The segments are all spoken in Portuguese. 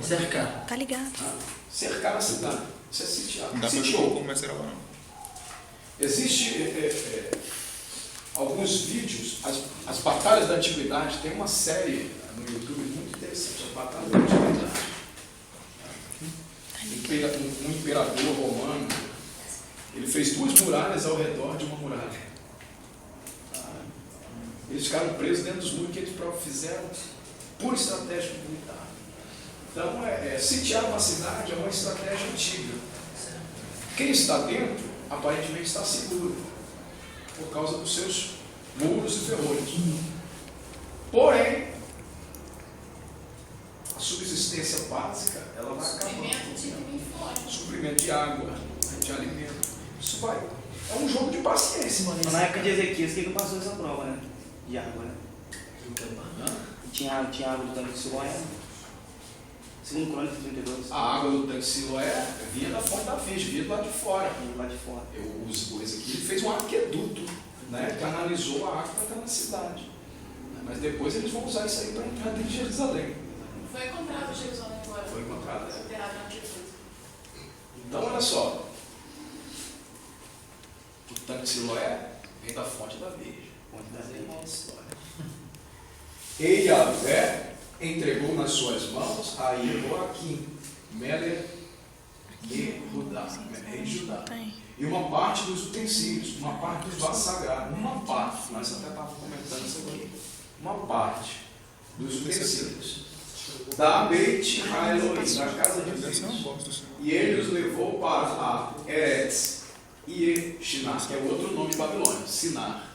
Cercar. Tá ligado. Cercar a cidade. Isso é sitiar. Não dá pra ver Sitiou. como vai ser lá, não. Existe alguns vídeos, as batalhas da antiguidade, tem uma série no YouTube muito interessante, as batalhas da antiguidade. Um imperador romano, ele fez 2 muralhas ao redor de uma muralha. Eles ficaram presos dentro dos muros que eles próprios fizeram por estratégia militar. Então, sitiar uma cidade é uma estratégia antiga. Quem está dentro, aparentemente está seguro, por causa dos seus muros e ferrolhos. Porém, a subsistência básica, ela vai acabar. Suprimento de água, de alimento. Isso vai. É um jogo de paciência, mano. Na época de Ezequias, que passou essa prova, né? De água, né? Tinha água do tanque de Siloé. Segundo Crônicas 32. A água do tanque de Siloé vinha da fonte da Virgem, vinha do lado de fora. Lá de fora. O Ezequiel fez um aqueduto, né? Canalizou a água para estar na cidade. Mas depois eles vão usar isso aí para entrar dentro de Jerusalém. Foi encontrado em Jerusalém agora. Foi encontrado. Foi enterrado na antiga. Então, olha só. O tanque de Siloé vem da fonte da Virgem. Fonte da Virgem. E Yahvé entregou nas suas mãos a Jeoaquim, Melech Yehudá, rei de Judá. E uma parte dos utensílios, uma parte dos vasos sagrados, uma parte, nós até estávamos comentando isso aqui, uma parte dos utensílios da Beit HaElohim, da casa de Deus. E ele os levou para a Eretz e Shinar, que é outro nome de Babilônia, Sinar.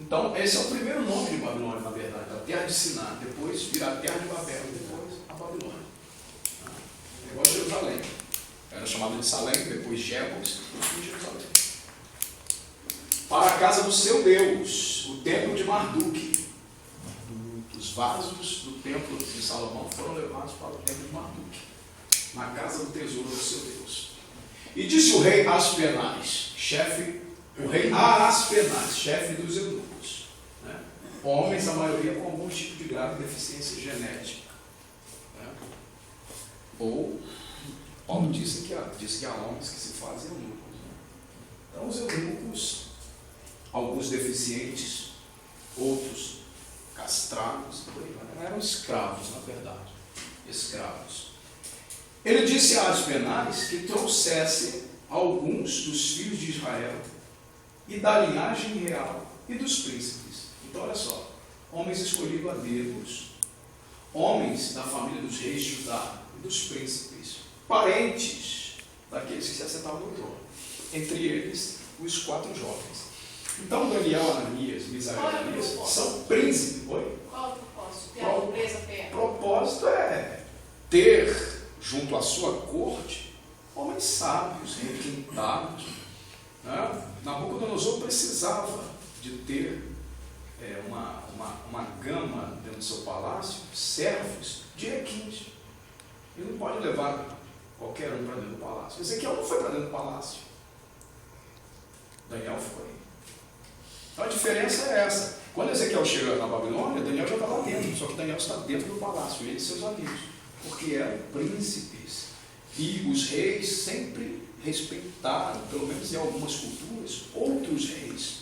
Então, esse é o primeiro nome de Babilônia, na verdade, a terra de Sinar, depois virá a terra de Babel, depois a Babilônia. É igual a Jerusalém. Era chamado de Salém, depois Jebus, depois Jerusalém. Para a casa do seu Deus, o templo de Marduk. Os vasos do templo de Salomão foram levados para o templo de Marduk, na casa do tesouro do seu Deus. E disse o rei Aspenaz, o rei Aspenaz, chefe dos eunucos, né? Homens, a maioria com algum tipo de grave deficiência genética. Né? Ou, Paulo disse que há homens que se fazem eunucos. Né? Então, os eunucos, alguns deficientes, outros castrados, eram escravos, na verdade. Escravos. Ele disse a Aspenaz que trouxesse alguns dos filhos de Israel e da linhagem real e dos príncipes. Então, olha só, homens escolhidos a dedos, homens da família dos reis de Judá e dos príncipes, parentes daqueles que se assentavam no trono, entre eles os 4 jovens. Então, Daniel, Ananias, Misael e Ananias são príncipes. Oi? Qual o propósito? Ter a pobreza perto. O propósito é ter junto à sua corte homens sábios, requintados. Né? Nabucodonosor precisava de ter uma gama dentro do seu palácio, servos de requinte. Ele não pode levar qualquer um para dentro do palácio. Ezequiel não foi para dentro do palácio. Daniel foi. Então a diferença é essa. Quando Ezequiel chega na Babilônia, Daniel já está lá dentro, só que Daniel está dentro do palácio, ele e seus amigos, porque eram príncipes. E os reis sempre respeitaram, pelo menos em algumas culturas, outros reis.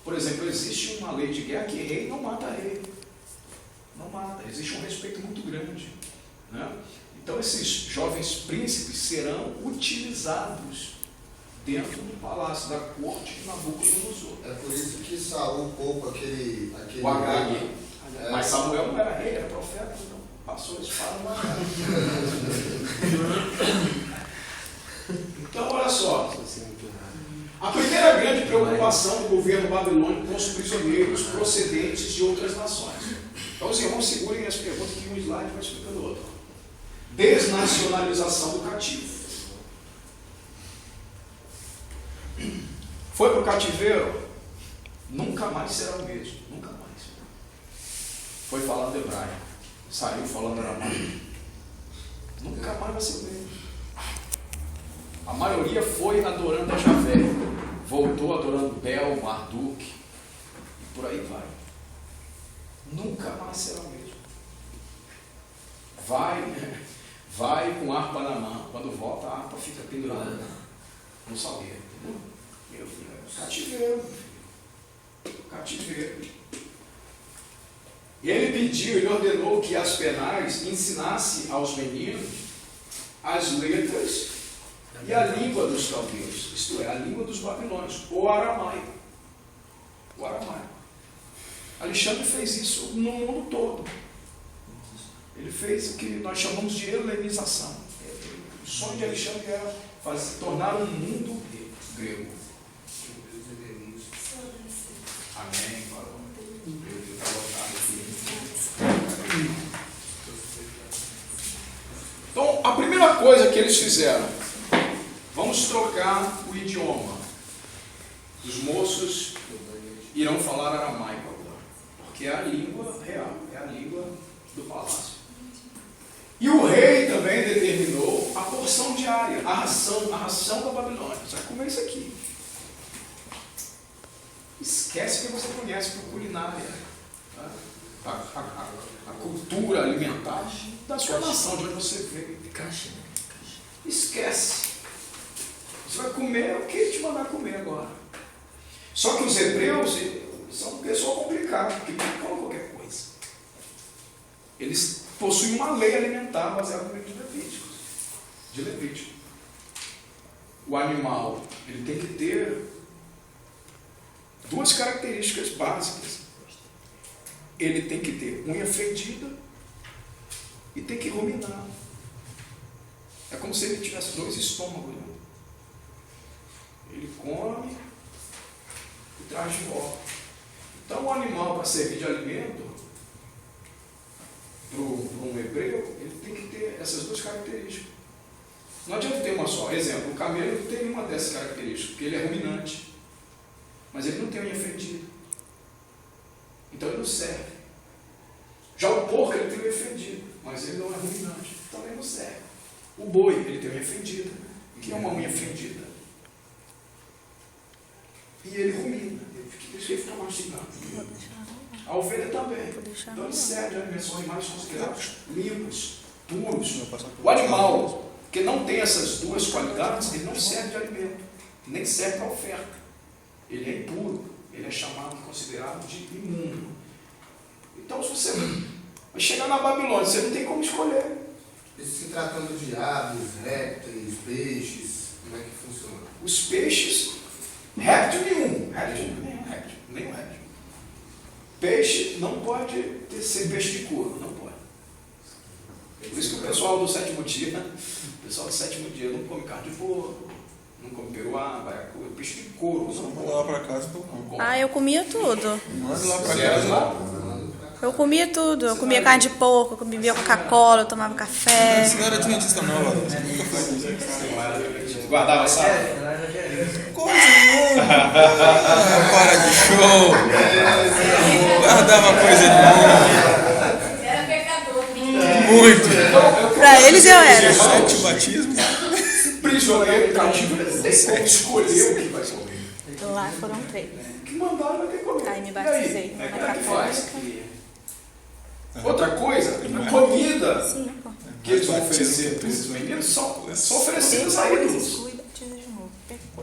Por exemplo, existe uma lei de guerra que rei não mata rei. Não mata. Existe um respeito muito grande. Né? Então, esses jovens príncipes serão utilizados dentro do palácio da corte de Nabucodonosor. É por isso que Saul poupa aquele O Agag. Mas Samuel não era rei, era profeta, então passou a espada no Agag. Então, olha só. A primeira grande preocupação do governo babilônico com os prisioneiros procedentes de outras nações. Então, os irmãos segurem as perguntas que um slide vai explicando o outro. Desnacionalização do cativo. Foi para o cativeiro, nunca mais será o mesmo. Nunca mais. Foi falando hebraico, saiu falando aramaico. Nunca mais vai ser o mesmo. A maioria foi adorando a Javé, voltou adorando Bel, Marduk, e por aí vai. Nunca mais será o mesmo. vai com harpa na mão. Quando volta, a harpa fica pendurada no salgueiro. Entendeu? Meu filho, é cativeiro. Cativeiro. E ele ordenou que as penais ensinasse aos meninos as letras e a língua dos caldeus, isto é, a língua dos babilônios, o aramaico. O aramaico. Alexandre fez isso no mundo todo. Ele fez o que nós chamamos de helenização. O sonho de Alexandre era tornar um mundo grego. Amém. Então, a primeira coisa que eles fizeram, vamos trocar o idioma. Os moços irão falar aramaico agora, porque é a língua real, é a língua do palácio. E o rei também determinou a porção diária, a ração da Babilônia. Você vai comer isso aqui. Esquece que você conhece por culinária, tá? A cultura alimentar da sua nação, de onde você veio. Esquece. Você vai comer o que ele te mandar comer agora. Só que os hebreus são pessoas complicadas, porque não comem qualquer coisa. Eles possuem uma lei alimentar baseada no livro de Levítico. O animal, ele tem que ter duas características básicas. Ele tem que ter unha fedida e tem que ruminar. É como se ele tivesse dois estômagos. Né? Ele come e traz de volta. Então, o animal, para servir de alimento, para um hebreu, ele tem que ter essas duas características. Não adianta ter uma só. Exemplo, o camelo tem uma dessas características, porque ele é ruminante. Mas ele não tem unha fedida. Então ele não serve. Já o porco, ele tem unha fedida, mas ele não é ruminante. Então ele não serve. O boi, ele tem unha fedida. O que é uma unha fedida? E ele rumina. Deixa ele ficar mastigando. A ovelha também. Então ele serve de alimentos, são animais considerados limpos, puros. O animal que não tem essas duas qualidades, ele não serve de alimento, nem serve para oferta. Ele é impuro, ele é chamado, considerado de imundo. Então, se você vai chegar na Babilônia, você não tem como escolher. E se tratando de aves, répteis, peixes, como é que funciona? Os peixes, réptil nenhum. Nenhum réptil. Peixe não pode ser peixe de couro, não pode. Por isso que o pessoal do sétimo dia não come carne de porco, não come peruá, baiacu, peixe de couro. Só mandar lá pra casa pra eu comer. Ah, eu comia tudo. Manda lá pra casa. Eu comia tudo. Eu comia carne de porco, eu bebia Coca-Cola, eu tomava café. Você não era adventista não, mano. Você nunca faz isso. Guardava sábado? Coisa nenhuma. Para de show. Guardava coisa nenhuma. Era pecador. Muito. Pra eles eu era. 7 batismos. Prisioneiro cativo, ele não tem como escolher o que vai comer. Lá foram 3. O que mandaram vai ter que comer. Aí me batizei E aí? na Como é que católica. faz? Outra coisa, a comida Sim, pô. que eles vão oferecer para esses meninos são oferecidas a ídolos.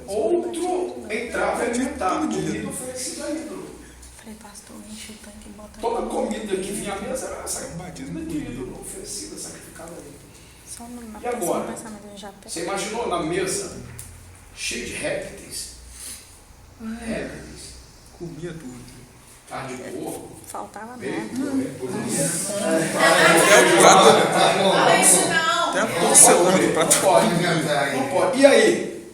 Outro entrave alimentar, comida oferecida a ídolo. Falei, pastor, enche o tanque e bota. Toda comida que vinha à mesa era essa Batismo comida de de ídolo, oferecida, sacrificada a ídolo. Só no E agora? pensamento eu já Você imaginou na mesa cheio de répteis? Répteis, Comia tudo. carne de porco, faltava bacon, nada. Até o prato. Fala isso não. Até a porcelana do prato. Não pode, não pode. E aí?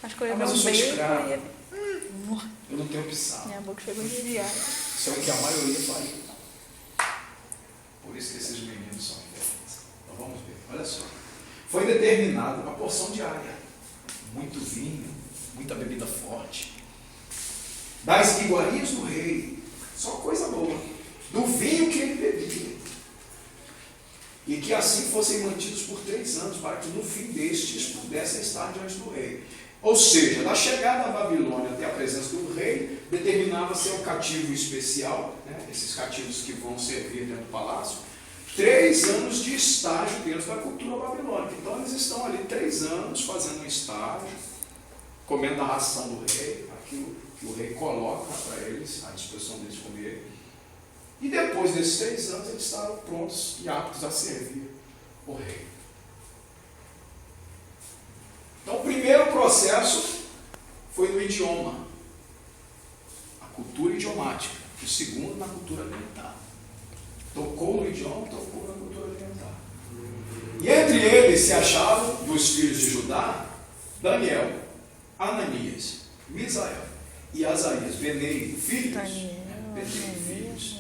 Acho que eu ia ver Mas eu um sou beijo escravo. e ia... Eu não tenho opção. Minha boca chegou de diário. Isso é o que a maioria faria. Por isso que esses meninos são diferentes. Então vamos ver, olha só. Foi determinada a porção diária. Muito vinho, muita bebida forte. Das iguarias do rei, só coisa boa. Do vinho que ele bebia. E que assim fossem mantidos por 3 anos, para que no fim destes pudessem estar diante do rei. Ou seja, da chegada à Babilônia até a presença do rei, determinava-se um cativo especial, né, esses cativos que vão servir dentro do palácio, 3 anos de estágio dentro da cultura babilônica. Então eles estão ali 3 anos fazendo um estágio, comendo a ração do rei, aquilo que o rei coloca para eles, à disposição deles comer. E depois desses 3 anos eles estavam prontos e aptos a servir o rei. Então o primeiro processo foi no idioma, a cultura idiomática. O segundo na cultura alimentar. Tocou no idioma, tocou na cultura alimentar. E entre eles se achavam, dos filhos de Judá, Daniel, Ananias, Misael e Azarias, Benei, filhos, Benei, filhos,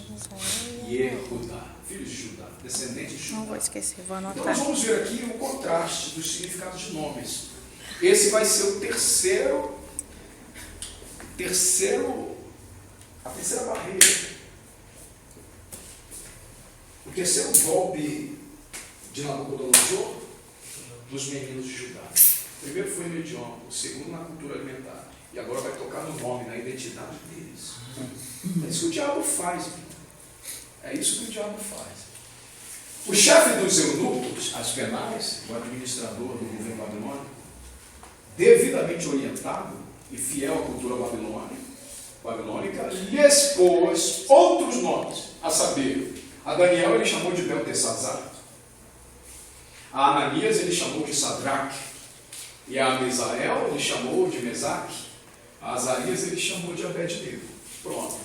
e Erudá, filhos de Judá, descendentes de Não vou Judá. esquecer, vou Então anotar. nós vamos ver aqui o contraste dos significados de nomes. Esse vai ser a terceira barreira. O terceiro golpe de Nabucodonosor nos meninos de Judá. O primeiro foi no idioma, o segundo na cultura alimentar. E agora vai tocar no nome, na identidade deles. É isso que o diabo faz. É isso que o diabo faz. O chefe dos eunucos, Aspenaz, o administrador do governo babilônico, devidamente orientado e fiel à cultura babilônica, lhes pôs outros nomes, a saber, a Daniel ele chamou de Beltesazar, a Ananias ele chamou de Sadraque, e a Misael ele chamou de Mesaque, a Azarias ele chamou de Abednego. Pronto.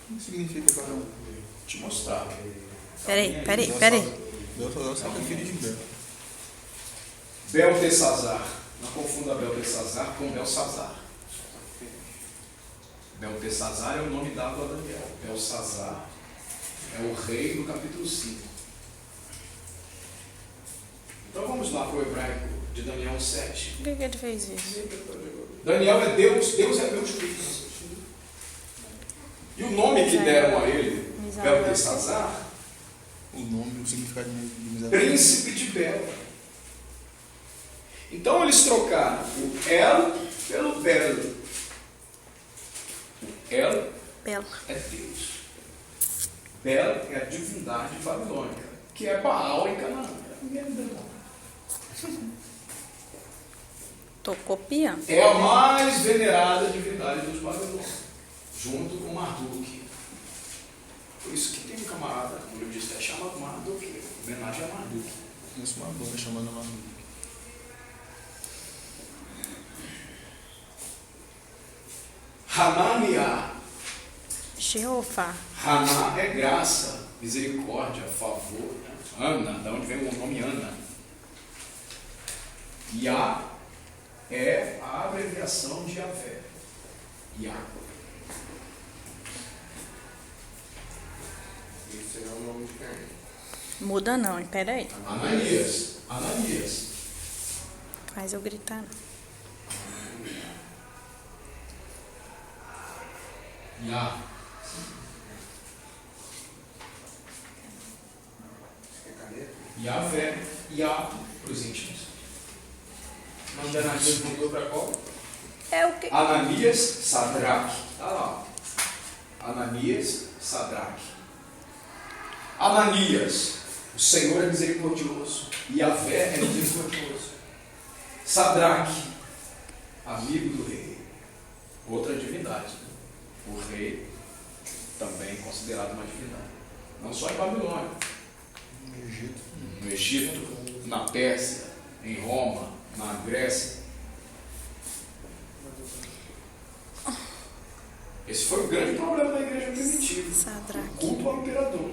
O que significa cada um? Vou te mostrar. Peraí. Beltesazar sabe filho de Bel. Beltesazar. Não confunda Beltesazar com Belsazar. Beltesazar é o nome dado a Daniel. Belsazar é o rei do capítulo 5. Então vamos lá para o hebraico de Daniel 7. Por que ele fez isso? Daniel é Deus, Deus é meu juiz. E o nome que deram a ele, Beltesazar, O nome, o significado de Misael. príncipe de Bel. Então eles trocaram o El pelo Bel. O El Bela. é Deus. Bel é a divindade babilônica, que é Baal em Canaã. Ninguém entendeu. Tô copiando. É a mais venerada divindade dos babilônios, junto com Marduk. Por isso que tem um camarada, como eu disse, é chamado Marduk, homenagem a Marduk. Conheço uma banda chamada Marduk. Hananiah. Jeová. Haná é graça, misericórdia, favor. Né? Ana, da onde vem o nome Ana. Yah é a abreviação de Yahvé. Yah. Esse é o nome de quem? Muda não, hein? Peraí. Ananias. Ananias. Faz eu gritar. Yah. É caneta? Yahvé. Yah para os íntimos. O nome de Ananias mudou para qual? É o que? Ananias, Sadraque. Está lá. Ananias, Sadraque. Ananias, o Senhor é misericordioso. Yahvé é misericordioso. Sadraque, amigo do rei. Outra divindade. O rei também considerado uma divindade. Não só em Babilônia. No Egito, na Pérsia, em Roma, na Grécia. Esse foi o grande problema da igreja primitiva. Sadraque. O culto ao imperador.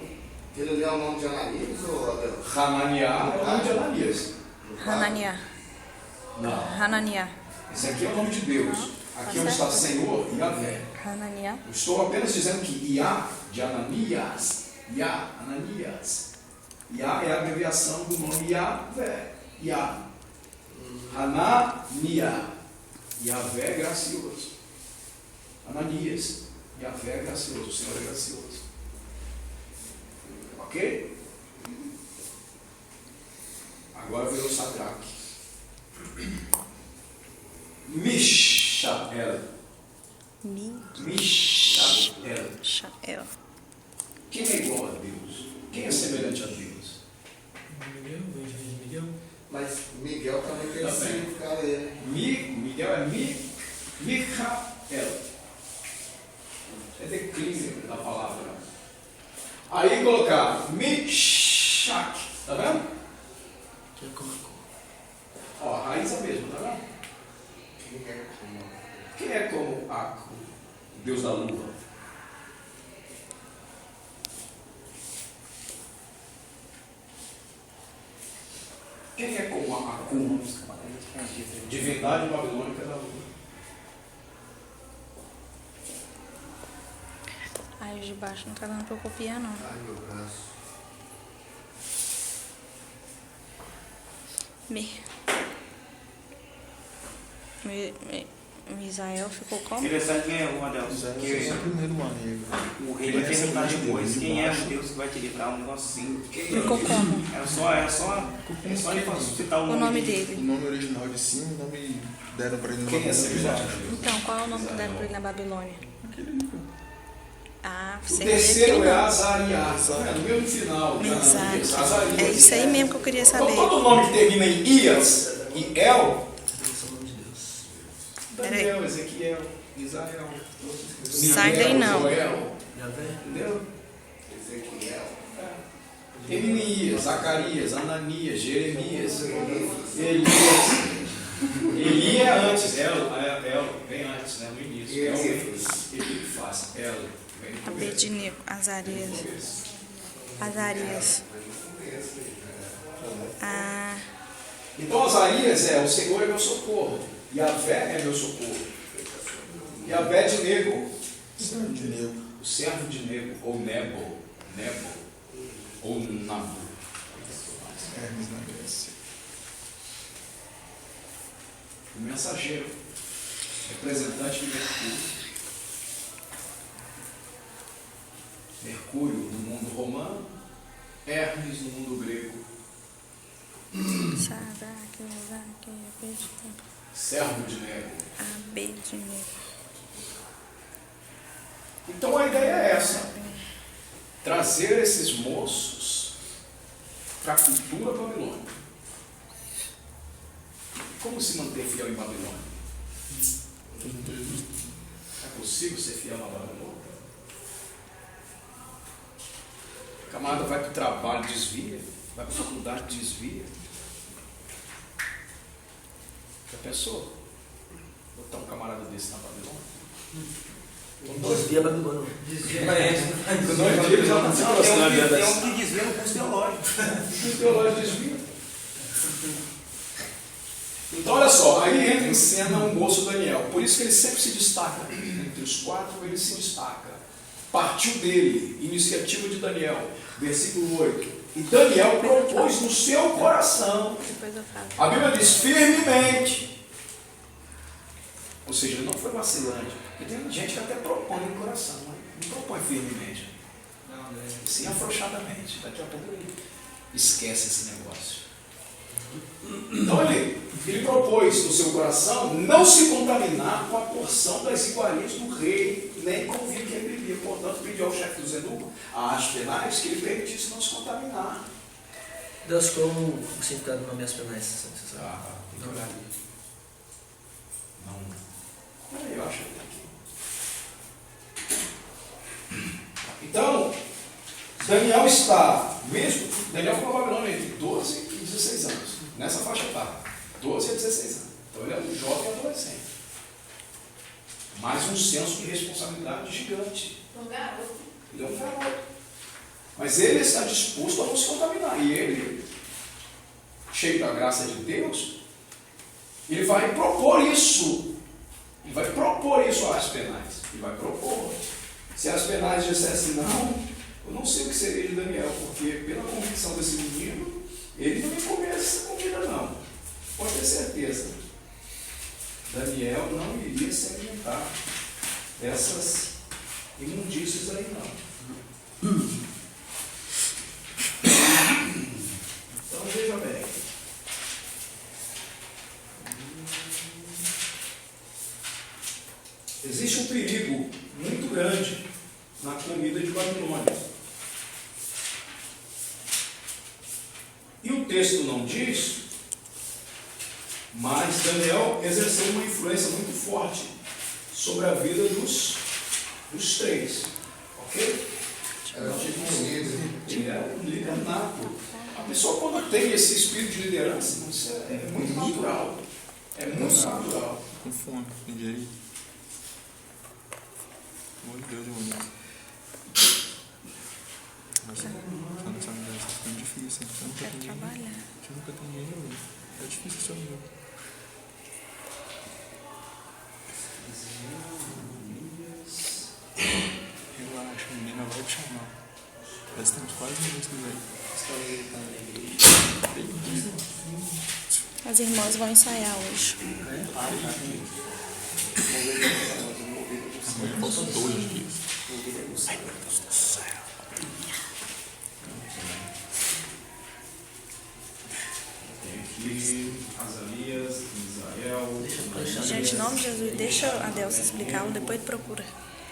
Ele ali é o nome de Ananias ou Abel? Hananiah é o nome de Ananias. Hananiah. Não. Hananiah. Esse aqui é o nome de Deus. Aqui é onde está Senhor e Yahvé. Hananiah. Eu estou apenas dizendo que Yah, de Ananias, Yah, Ananias. Yah é a abreviação do nome Yahvé. Yah. Hananiah. Yahvé é gracioso. Ananias. Yahvé é gracioso. O Senhor é gracioso. Ok? Agora veio o Sadraque. Mishael. Mishael. Shael. Quem é semelhante a Deus. Mas Miguel também tem esse Também. significado aí, né? Miguel é Micael. É declínio da palavra. Aí colocar Mishak. Tá vendo? Ó, a raiz é a mesma, tá vendo? Quem é como Aco, o Deus da lua? Quem é como Akum? Divindade babilônica da lua. Ai, os de baixo não tá dando pra eu copiar, não. Ai, meu braço. Misael ficou como? Interessante quem é o Adelson. Que é o primeiro maneiro. o rei vai perguntar depois quem é o Deus que vai te livrar, um negócio assim. Ficou como? É só ele citar O nome dele. O nome original de cima, o nome deram para ele no Quem é Babilônia. semelhante? Então, qual é o nome que deram pra ele na Babilônia? Aquele ali, pô. Ah, O você terceiro é Azarias, tá vendo? Mesmo final. Exato. Azarias. É isso aí mesmo que eu queria Então, saber. todo nome que termina em Ias e El, Peraí. Daniel, Ezequiel, Israel. Sai daí não. Joel, entendeu? Ezequiel. Termina em Ias, Zacarias, Ananias, Jeremias, Elias. Eli é antes, El vem antes, né? No início. El vem, ele que faz. El vem no começo. Abednego, Azarias. Azarias. Ah, Então Azarias é: o Senhor é meu socorro, Yahvé é meu socorro. Yahvé de Nego, De negro. o servo de Nego, ou Nebo, ou Nabu. Hermes na Grécia. O mensageiro, representante de Mercúrio. Mercúrio no mundo romano, Hermes no mundo grego, servo de Nego. Abednego. Então a ideia é essa: trazer esses moços para a cultura babilônica. Como se manter fiel em Babilônia? É possível ser fiel na Babilônia? O camarada vai para o trabalho, desvia, vai para a faculdade, desvia. Já pensou? Botar um camarada desse na Babilônia? Desvia Babilônia. Com 2 dias já está se aproximando. Tem um que desvia no curso teológico. O teológico desvia. Então, olha só, aí entra em cena um moço Daniel. Por isso que ele sempre se destaca. Entre os 4, ele se destaca. Partiu dele, iniciativa de Daniel, versículo 8. E Daniel propôs no seu coração. Depois eu falo. A Bíblia diz firmemente. Ou seja, ele não foi vacilante. Porque tem gente que até propõe no coração, mas não propõe firmemente. Sim, afrouxadamente. Daqui a pouco ele esquece esse negócio. Então ele propôs no seu coração não se contaminar com a porção das iguarias do rei, nem com o vinho que ele bebia. Portanto, pediu ao chefe dos eunucos, a Aspenaz, que ele permitisse não se contaminar. Deus, como o significado do nome Aspenaz, você sabe? Tem que olhar ali. Não. Peraí, eu acho que aqui. Então, Daniel está, mesmo, Daniel foi para Babilônia entre 12 e 16 anos, nessa faixa etária, 12 a 16 anos. Então ele é um jovem adolescente. Mais um senso de responsabilidade gigante. Um garoto. Ele é um garoto. Mas ele está disposto a não se contaminar. E ele, cheio da graça de Deus, ele vai propor isso. Ele vai propor isso a Aspenaz. Ele vai propor. Se Aspenaz dissesse não, eu não sei o que seria de Daniel, porque pela convicção desse menino, ele não ia comer essa comida não. Pode ter certeza. Daniel não iria se alimentar dessas imundícias aí não. Então veja bem. Existe um perigo muito grande na comida de Babilônia. o texto não diz, mas Daniel exerceu uma influência muito forte sobre a vida dos três. Ok? Era tipo um líder. Ele é um líder nato. A pessoa, quando tem esse espírito de liderança, isso é muito natural. É muito natural. Com fome, tem direito. Pelo amor de Deus, irmão. Nossa, tá nessa mulher, tá ficando difícil, hein? Eu nunca Quer tenho dinheiro. trabalhar. Eu nunca tenho dinheiro, velho. É difícil isso aí, relaxa, a menina vai te chamar. Já estamos quase no início do velho. As irmãs vão ensaiar hoje. Amanhã faltam 2 dias. Ai, meu Deus do céu. Tem aqui Azarias, Israel. Gente, em nome de Jesus, deixa a Delsa explicar, depois procura.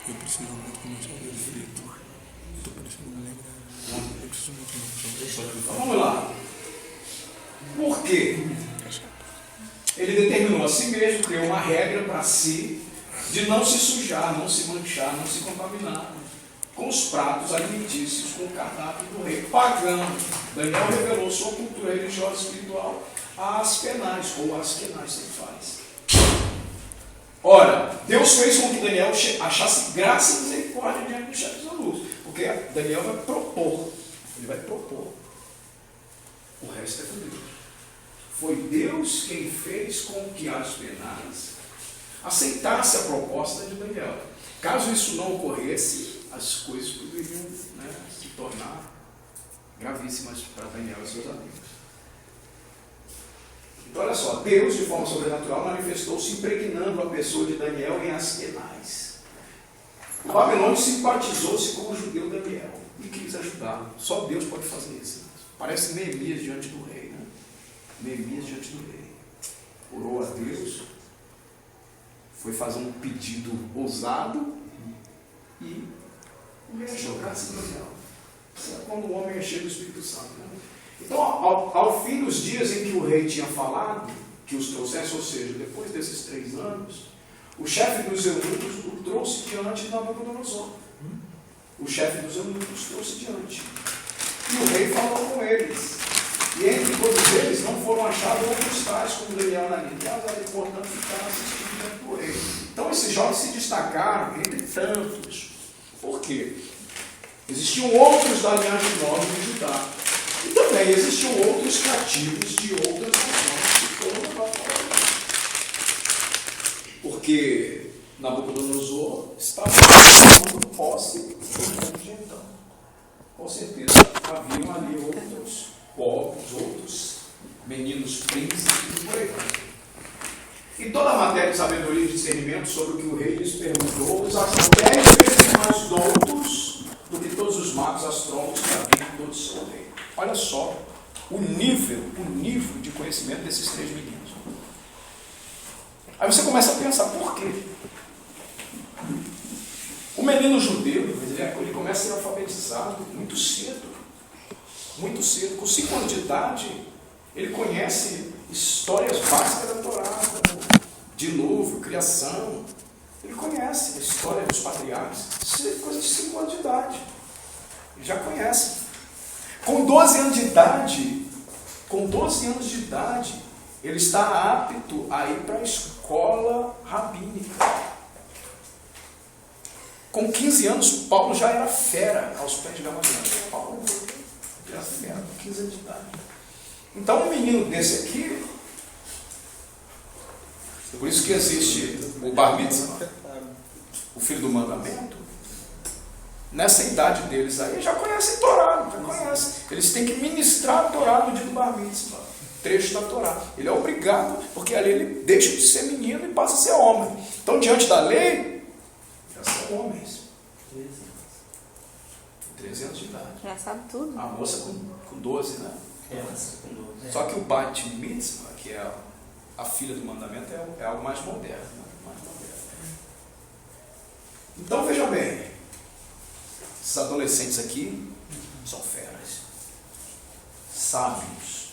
Eu preciso muito começar a ver direito. Eu tô parecendo um negro. Eu preciso muito Então vamos lá. Por quê? Ele determinou a si mesmo, criou uma regra para si de não se sujar, não se manchar, não se contaminar com os pratos alimentícios, com o cardápio do rei pagão. Daniel revelou sua cultura religiosa e espiritual às penais, ou às quenais, se faz. Ora, Deus fez com que Daniel achasse graça e misericórdia diante dos chefes eunucos, porque Daniel vai propor, ele vai propor. O resto é com Deus. Foi Deus quem fez com que as penais aceitassem a proposta de Daniel. Caso isso não ocorresse, as coisas poderiam, né, se tornar gravíssimas para Daniel e seus amigos. Então, olha só, Deus, de forma sobrenatural, manifestou-se impregnando a pessoa de Daniel em Asquenaz. O Babilônio simpatizou-se com o judeu Daniel e quis ajudá-lo. Só Deus pode fazer isso. Parece Neemias diante do rei, né? Neemias diante do rei. Orou a Deus, foi fazer um pedido ousado e o rei achou graça em Daniel. Isso é quando o homem é cheio do Espírito Santo, né? Então, ao fim dos dias em que o rei tinha falado que os trouxesse, ou seja, depois desses 3 anos, o chefe dos eunucos o trouxe diante de Nabucodonosor. O chefe dos eunucos trouxe diante. E o rei falou com eles. E entre todos eles não foram achados outros tais como Daniel e Ananias, e portanto ficaram assistindo diante do rei. Então esses jovens se destacaram entre tantos. Por quê? Existiam outros da linhagem de Nós de Judá. E também existiam outros cativos de outras nações que foram levados para lá. Porque Nabucodonosor estava tomando posse do mundo de então. Com certeza haviam ali outros povos, outros meninos príncipes e por aí. E toda a matéria de sabedoria e discernimento sobre o que o rei lhes perguntou os achou 10 vezes mais doutos do que todos os magos astrônomos que haviam em todo o seu reino. Olha só o nível de conhecimento desses 3 meninos. Aí você começa a pensar, por quê? O menino judeu, ele começa a ser alfabetizado muito cedo. Muito cedo. Com 5 anos de idade, ele conhece histórias básicas da Torá, dilúvio, criação. Ele conhece a história dos patriarcas. Isso é coisa de 5 anos de idade. Ele já conhece. Com 12 anos de idade, ele está apto a ir para a escola rabínica. Com 15 anos, Paulo já era fera aos pés de Gamaliel. Paulo já era fera, com 15 anos de idade. Então, um menino desse aqui, por isso que existe o Bar Mitzvah, o filho do mandamento. Nessa idade deles aí, já conhecem Torá, já conhecem. Eles têm que ministrar a Torá no dia do Bar Mitzvah, trecho da Torá. Ele é obrigado, porque ali ele deixa de ser menino e passa a ser homem. Então, diante da lei, já são homens. 13 anos de idade. Já sabe tudo. A moça com 12, né? Só que o Bat Mitzvah, que é a filha do mandamento, é algo mais moderno. Né? Mais moderno. Então, veja bem. Esses adolescentes aqui são feras, sábios,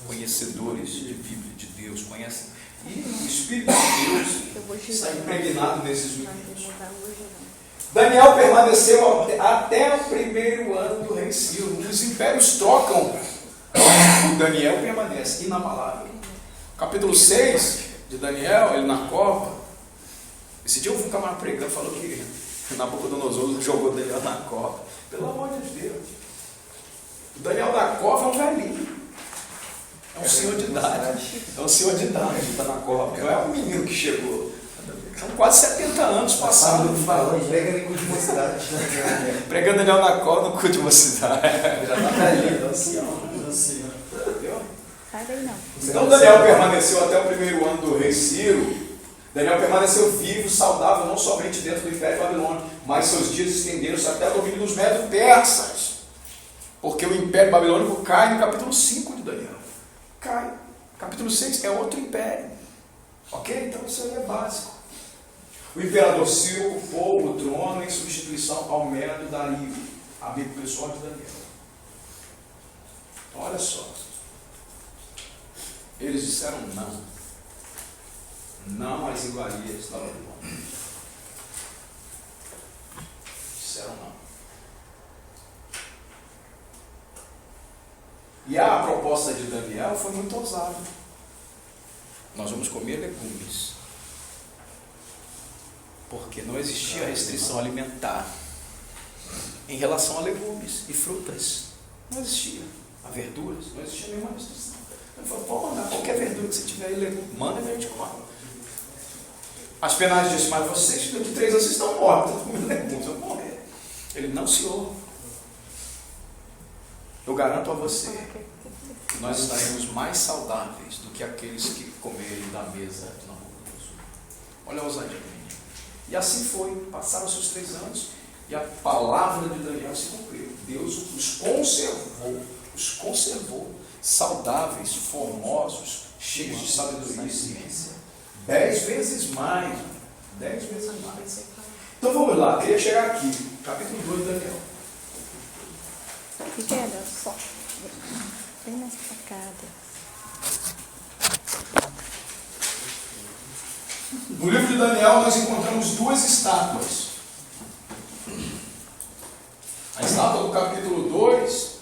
conhecedores de Bíblia, de Deus, conhecem. E o Espírito de Deus está impregnado nesses meninos. Daniel permaneceu até o primeiro ano do rei Ciro. Os impérios trocam, o Daniel permanece inabalável. Capítulo 6 de Daniel, ele na cova. Esse dia eu vi um camarada pregando, falou que Nabucodonosor jogou Daniel na cova. Pelo amor de Deus. O Daniel da cova é um velhinho. É um senhor de idade. É um senhor de idade que está na cova. Não é um menino que chegou. São quase 70 anos passados. Pega no culto de mocidade. Pregando Daniel na cova no culto de mocidade. Já está velhinho. Entendeu? Sai daí não. Então Daniel permaneceu até o primeiro ano do rei Ciro. Daniel permaneceu vivo, saudável, não somente dentro do Império Babilônico, mas seus dias estenderam-se até o domínio dos Medo-Persas. Porque o Império Babilônico cai no capítulo 5 de Daniel. Cai. Capítulo 6 é outro império. Ok? Então isso aí é básico. O imperador Ciro ocupou o trono em substituição ao Medo Dario, amigo pessoal de Daniel. Olha só. Eles disseram não. Não às iguarias da Babilônia. Disseram não. E a proposta de Daniel foi muito ousada. Nós vamos comer legumes. Porque não existia restrição alimentar em relação a legumes e frutas. Não existia. A verduras, não existia nenhuma restrição. Ele falou, pode mandar qualquer verdura que você tiver aí, legume, manda e a gente come. As penais disse, mas vocês, daqui 3 anos, vocês estão mortos, estão comendo legumes, eu vou morrer. Ele, não, senhor. Eu garanto a você que nós estaremos mais saudáveis do que aqueles que comerem da mesa de Nabucodonosor. Olha a ousadia do menino. E assim foi, passaram-se os 3 anos e a palavra de Daniel se cumpriu. Deus os conservou saudáveis, formosos, cheios de sabedoria e ciência. 10 vezes mais. 10 vezes mais. Então vamos lá, queria chegar aqui, capítulo 2 de Daniel. Fiqueda, só. Bem mais facada. No livro de Daniel nós encontramos 2 estátuas. A estátua do capítulo 2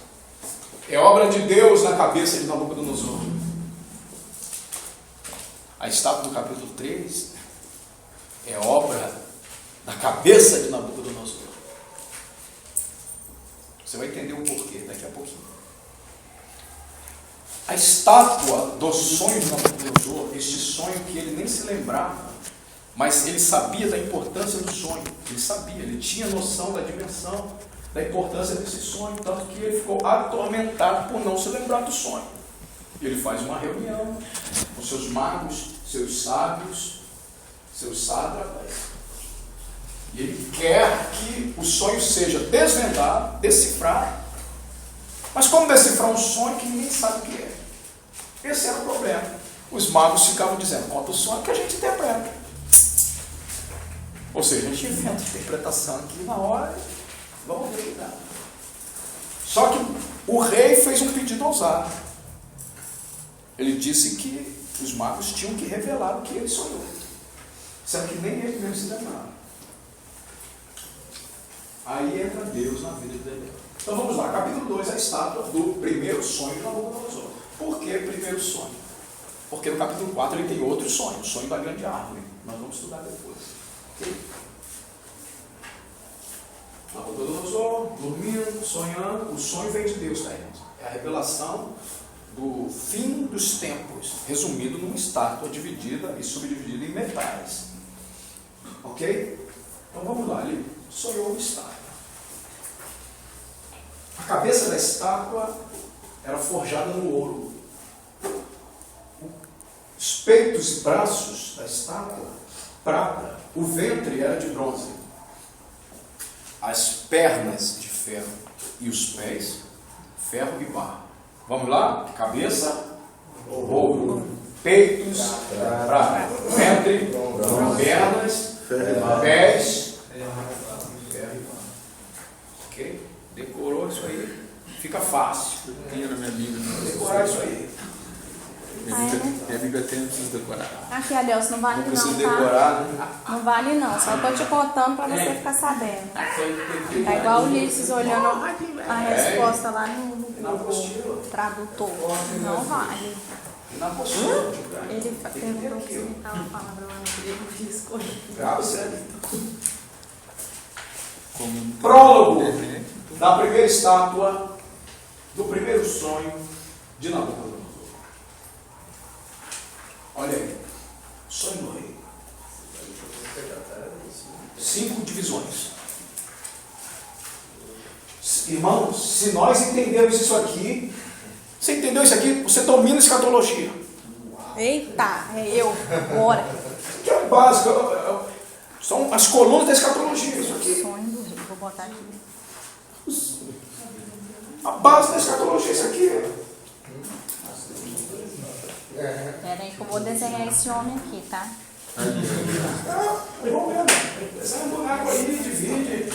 é obra de Deus na cabeça de Nabucodonosor. A estátua do capítulo 3 é obra da cabeça de Nabucodonosor. Você vai entender o porquê daqui a pouquinho. A estátua do sonho de Nabucodonosor, este sonho que ele nem se lembrava, mas ele sabia da importância do sonho. Ele sabia, ele tinha noção da dimensão, da importância desse sonho, tanto que ele ficou atormentado por não se lembrar do sonho. Ele faz uma reunião com seus magos, seus sábios, seus sátrapas, e ele quer que o sonho seja desvendado, decifrado. Mas como decifrar um sonho que ninguém sabe o que é? Esse era o problema. Os magos ficavam dizendo, conta o sonho que a gente interpreta. Ou seja, a gente inventa a interpretação aqui na hora, vamos ver o que dá. Só que o rei fez um pedido ousado. Ele disse que os magos tinham que revelar o que ele sonhou. Sendo que nem ele mesmo se lembrava. Aí entra Deus na vida de Daniel. Então vamos lá, capítulo 2, a estátua do primeiro sonho de Nabucodonosor. Por que primeiro sonho? Porque no capítulo 4 ele tem outro sonho, o sonho da grande árvore. Nós vamos estudar depois. Okay? Nabucodonosor, dormindo, sonhando, o sonho vem de Deus, tá, irmãos? É a revelação do fim dos tempos, resumido numa estátua dividida e subdividida em metais. Ok? Então vamos lá, ele sonhou uma estátua. A cabeça da estátua era forjada no ouro. Os peitos e braços da estátua, prata. O ventre era de bronze. As pernas de ferro e os pés, ferro e barro. Vamos lá? Cabeça, ouro. Peitos, prata. Ventre, pernas, pés, ferro e barro. Ok? Decorou isso aí? Fica fácil. Eu tenho na minha Bíblia. Decorar isso aí. Minha Bíblia tem, não preciso decorar. Aqui, Adelson, não vale Não precisa não, tá? decorar, né? Não vale não, só tô te contando pra você ficar sabendo. Tá igual o Ulisses olhando a resposta lá no tradutor. Não vale. Na postura. Ele perguntou se ele estava a palavra lá no grego e escolheu. Grave sério. Como Prólogo da primeira estátua, do primeiro sonho de Nabucodonosor. Olha aí, sonho do rei. 5 divisões. Irmãos, se nós entendemos isso aqui, você entendeu isso aqui? Você domina a escatologia. Eita, é eu. Bora. Isso aqui é o básico. São as colunas da escatologia, isso aqui. Sonho do rei. Vou botar aqui. A base da escatologia, isso aqui. Pera aí que eu vou desenhar esse homem aqui, tá? Vamos ver. Desenha um boneco aí, divide.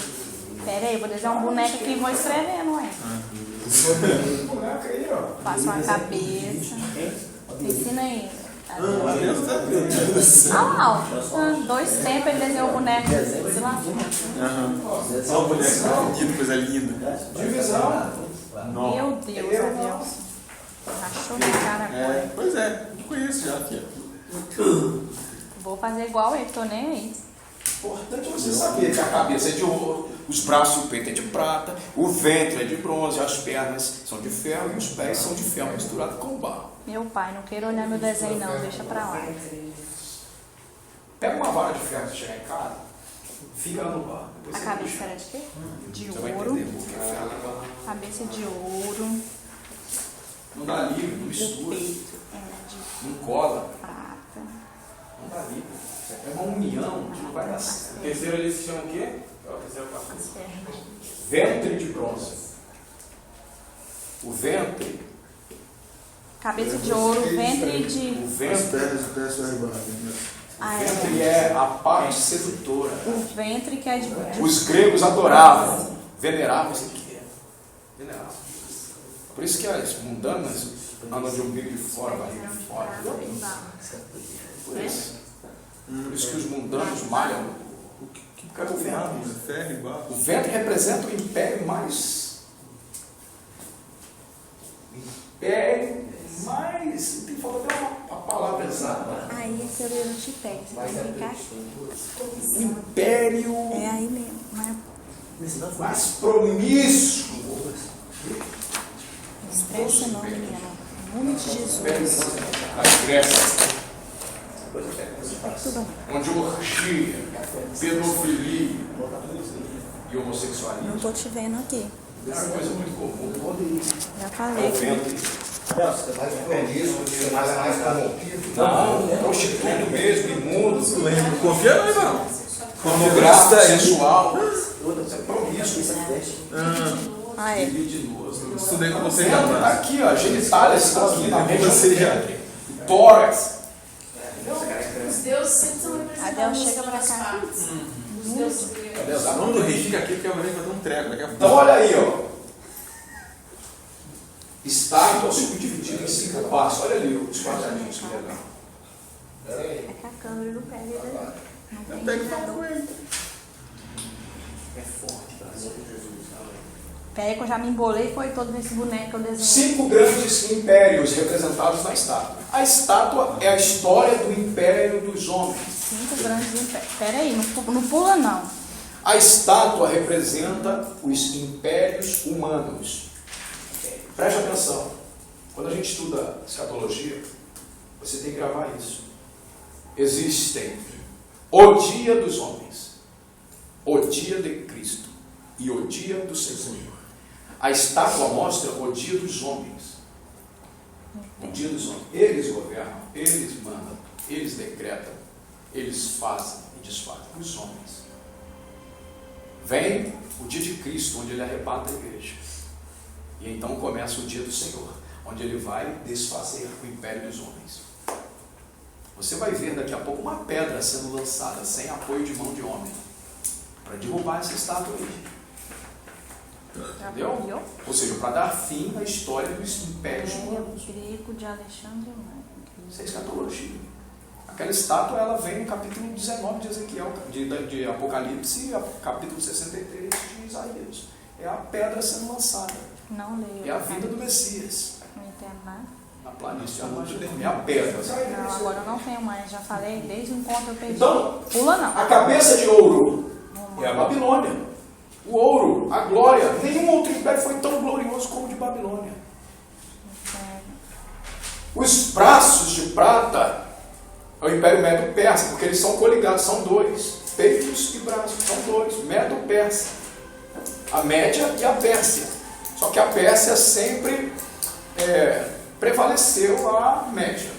Pera aí, vou desenhar um boneco aqui e vou escrevendo, ué. Um boneco aí, ó. Faço uma cabeça. Ensina aí. Ah, ó. 2 tempos ele desenhou o boneco. Se lá. Olha o boneco pedindo, coisa linda. Divisão. Meu Deus, Adelson. Achou minha cara agora. Pois é, eu conheço já, filha. Vou fazer igual ele, tô nem aí. Importante você saber que a cabeça é de ouro, os braços e o peito é de prata, o ventre é de bronze, as pernas são de ferro e os pés são de ferro misturado com barro. Meu pai, não quero olhar meu desenho não, deixa pra lá. Pega uma vara de ferro se chegar em casa, fica lá no bar. A cabeça era de quê? De Você vai ouro. entender porque é ferro. Cabeça de ouro. Não dá livre, não O mistura, peito era de não cola, prata. não dá livre. É uma união que não vai dar certo. O terceiro ali se chama o quê? É o terceiro passo. As pernas. Ventre de bronze. O ventre. Cabeça de ouro, ventre de... O ventre. Ah, Ventre é. é a parte sedutora. O ventre que é de... Os gregos adoravam, veneravam isso aqui. Veneravam. Por isso que as mundanas andam de umbigo de fora, barriga de fora. Por isso. Por isso que os mundanos malham. Cadê o ventre? Ferro igual. O ventre representa o império mais. Império mais. Tem que falar até uma palavra exata. Aí esse eu não te pego, você vai ficar aqui. Império É aí mesmo, mas mais promíscuo. estresse não, menino. Em nome de Jesus. Da Grécia. Tudo bem. Onde orgia, pedofilia e homossexualismo Não tô te vendo aqui. é uma coisa muito comum. Já É falei. o ventre. Você mais promíscuo, mais corrompido. Não, prostituto mesmo, imundo, Confia não, não. pornográfico, sensual. Isso é promíscuo, Ah, é. libidinoso. Estudei com você Ventre já, tá aqui, ó, genitálias estão aqui na região do Você já. ventre. Tórax. Os deuses sempre são representados Adeus, chega pra nas cá. partes. Os deuses gregos. O nome do rei fica aqui porque eu vou fazer um treco daqui a pouco. Então olha aí, ó. Estátuas subdivididas em 5 passos. Olha ali os quadradinhos, que legal. É que a câmera não pega ele ali. Não tem Pega indicador. com ele. É forte, tá? Peraí que eu já me embolei, foi todo nesse boneco que eu desenhei. 5 grandes impérios representados na estátua. A estátua é a história do império dos homens. 5 grandes impérios. Peraí, não pula não. A estátua representa os impérios humanos. Preste atenção. Quando a gente estuda escatologia, você tem que gravar isso. Existem o dia dos homens, o dia de Cristo e o dia do Senhor. A estátua mostra o dia dos homens. O dia dos homens. Eles governam, eles mandam, eles decretam, eles fazem e desfazem. Os homens. Vem o dia de Cristo, onde ele arrebata a igreja. E então começa o dia do Senhor, onde ele vai desfazer o império dos homens. Você vai ver daqui a pouco uma pedra sendo lançada sem apoio de mão de homem, para derrubar essa estátua aí. Entendeu? Ou seja, para dar fim à história dos impérios romanos. Grego de Alexandre Magno. Isso é escatologia. Aquela estátua ela vem no capítulo 19 de Ezequiel, de Apocalipse, e capítulo 63 de Isaías. É a pedra sendo lançada. Não leio. É a vida do Messias. Não entendo nada. Na planície, é a pedra. Não, agora eu não tenho mais. Já falei desde o encontro eu perdi. Então, pula não. a cabeça de ouro é a Babilônia. O ouro, a glória. Nenhum outro império foi tão glorioso como o de Babilônia. Os braços de prata é o Império Medo-Persa, porque eles são coligados, são dois. Peitos e braços, são dois. Medo-Persa. A Média e a Pérsia. Só que a Pérsia sempre prevaleceu a Média.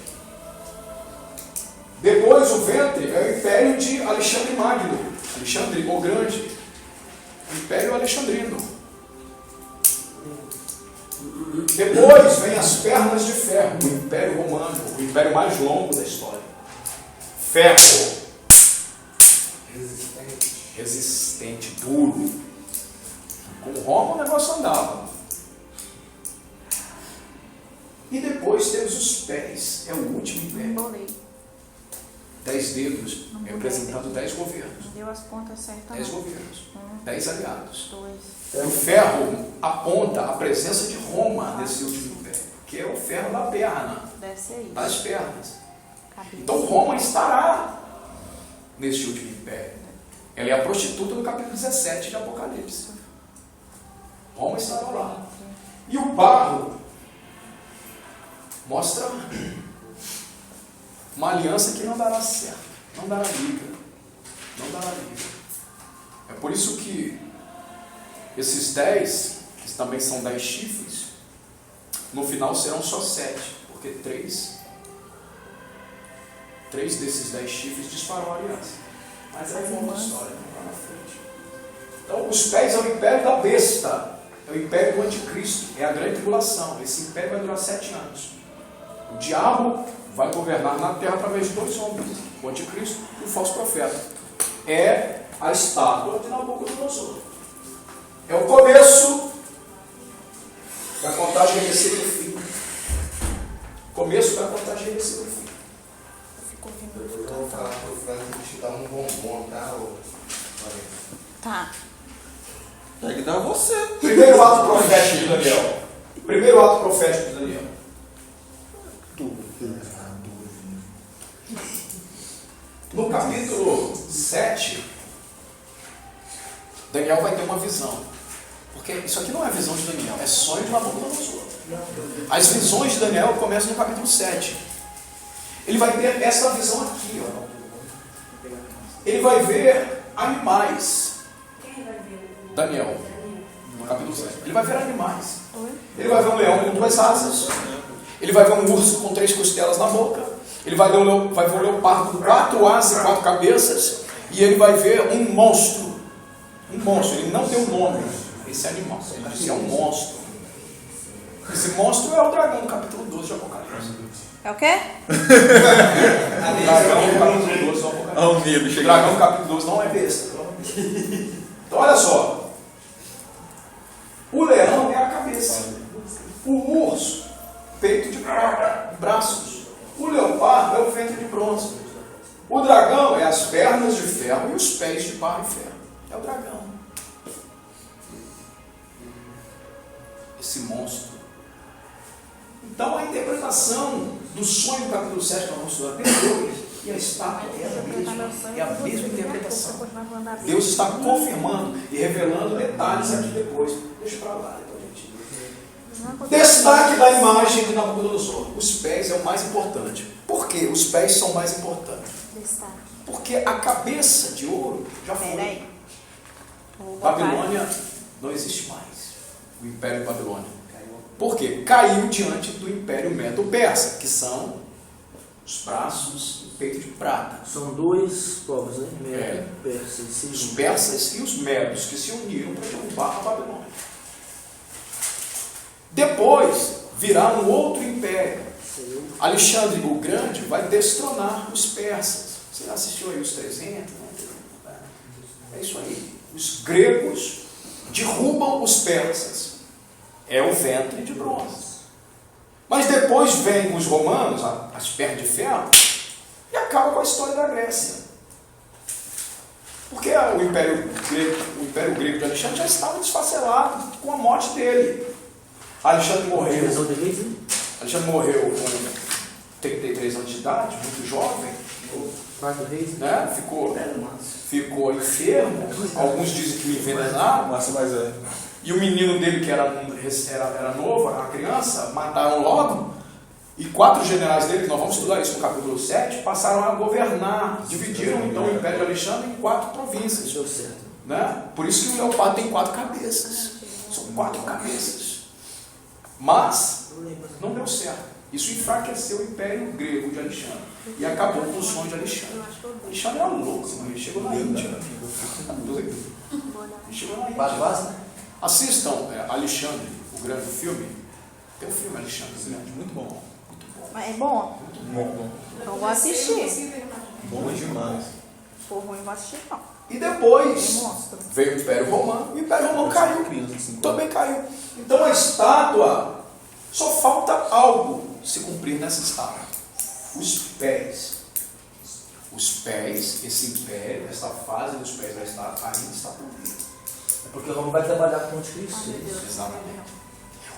Depois o ventre é o Império de Alexandre Magno. Alexandre o Grande. O Império Alexandrino. Depois vem as pernas de ferro, o Império Romano, o império mais longo da história. Ferro. Resistente, duro. Com Roma o negócio andava. E depois temos os pés, é o último império. 10 dedos, representando 10 governos. Não deu as contas certas. 10 governos, 10 aliados. 2. O ferro aponta a presença de Roma nesse último império, que é o ferro da perna, das pernas. Então Roma estará nesse último império. Ela é a prostituta do capítulo 17 de Apocalipse. Roma estará lá. E o barro mostra uma aliança que não dará certo, não dará liga, não dará liga. É por isso que esses 10, que também são 10 chifres, no final serão só 7, porque 3 desses 10 chifres desfarão a aliança. Mas aí vamos na história, vamos lá na frente. Então, os pés é o império da besta, é o império do anticristo, é a grande tribulação. Esse império vai durar 7 anos. O diabo vai governar na terra através de 2 homens, o anticristo e o falso profeta. É a estátua de Nabucodonosor. É o começo da contagem regressiva do fim. Começo da contagem regressiva do fim. Eu vou falar pro Frank te dar um bombom, tá? Tá. Tem que dar você. Primeiro ato profético de Daniel. Primeiro ato profético de Daniel. No capítulo 7, Daniel vai ter uma visão. Porque isso aqui não é visão de Daniel, é sonho de Nabucodonosor. As visões de Daniel começam no capítulo 7. Ele vai ter essa visão aqui, ó. Ele vai ver animais. Quem vai ver? Daniel, no capítulo 7. Ele vai ver animais. Ele vai ver um leão com 2 asas. Ele vai ver um urso com 3 costelas na boca. Ele vai ver um leopardo com 4 asas e 4 cabeças. E ele vai ver um monstro. Um monstro. Ele não tem um nome. Esse animal. Ele disse é um monstro. Esse monstro é o dragão do capítulo 12 de Apocalipse. É o quê? Dragão do capítulo 12 do Apocalipse. O dragão do capítulo 12 não é besta. Então olha só. O leão é a cabeça. O urso, peito de prata, braços. O leopardo é o ventre de bronze. O dragão é as pernas de ferro e os pés de barro e ferro. É o dragão. Esse monstro. Então a interpretação do sonho do capítulo 7 que nós vamos estudar depois e a estátua é a mesma interpretação. Deus está confirmando e revelando detalhes aqui depois. Deixa para lá, depois a gente. Destaque da imagem de Nabucodonosor. Os pés é o mais importante. Por que os pés são mais importantes? Porque a cabeça de ouro já foi. Babilônia não existe mais. O Império Babilônia. Por quê? Caiu diante do Império Medo-Persa, que são os braços e o peito de prata. São 2 povos, né? Medo, Persa e Sírio. Os persas e os medos que se uniram para derrubar a Babilônia. Depois virá um outro império. Alexandre o Grande vai destronar os persas. Você assistiu aí os 300? Né? É isso aí. Os gregos derrubam os persas. É o ventre de bronze. Mas depois vêm os romanos, as pernas de ferro, e acaba com a história da Grécia. Porque o Império Grego de Alexandre já estava desfacelado com a morte dele. Alexandre morreu com 33 anos de idade, muito jovem, né? Ficou enfermo, alguns dizem que envenenado, e o menino dele, que era novo, era uma criança, mataram logo, e 4 generais dele, que nós vamos estudar isso no capítulo 7, passaram a governar, dividiram então o Império de Alexandre em 4 províncias. Né? Por isso que o leopardo tem 4 cabeças, são 4 cabeças. Mas não deu certo. Isso enfraqueceu o Império Grego de Alexandre e acabou com o sonho de Alexandre. Alexandre era louco, ele chegou na Índia. Ele chegou na Índia. Assistam Alexandre, o grande filme. Tem um filme Alexandre grande, muito bom. Muito bom. É bom? Muito bom. Então vou assistir. Bom demais. Se for ruim, vou assistir não. E depois veio o Império Romano. O Império Romano caiu. Também caiu. Então a estátua, só falta algo se cumprir nessa estátua. Os pés. Os pés, esse império, essa fase dos pés da estátua ainda está por vir. É porque Roma vai trabalhar com o anticristo. Exatamente.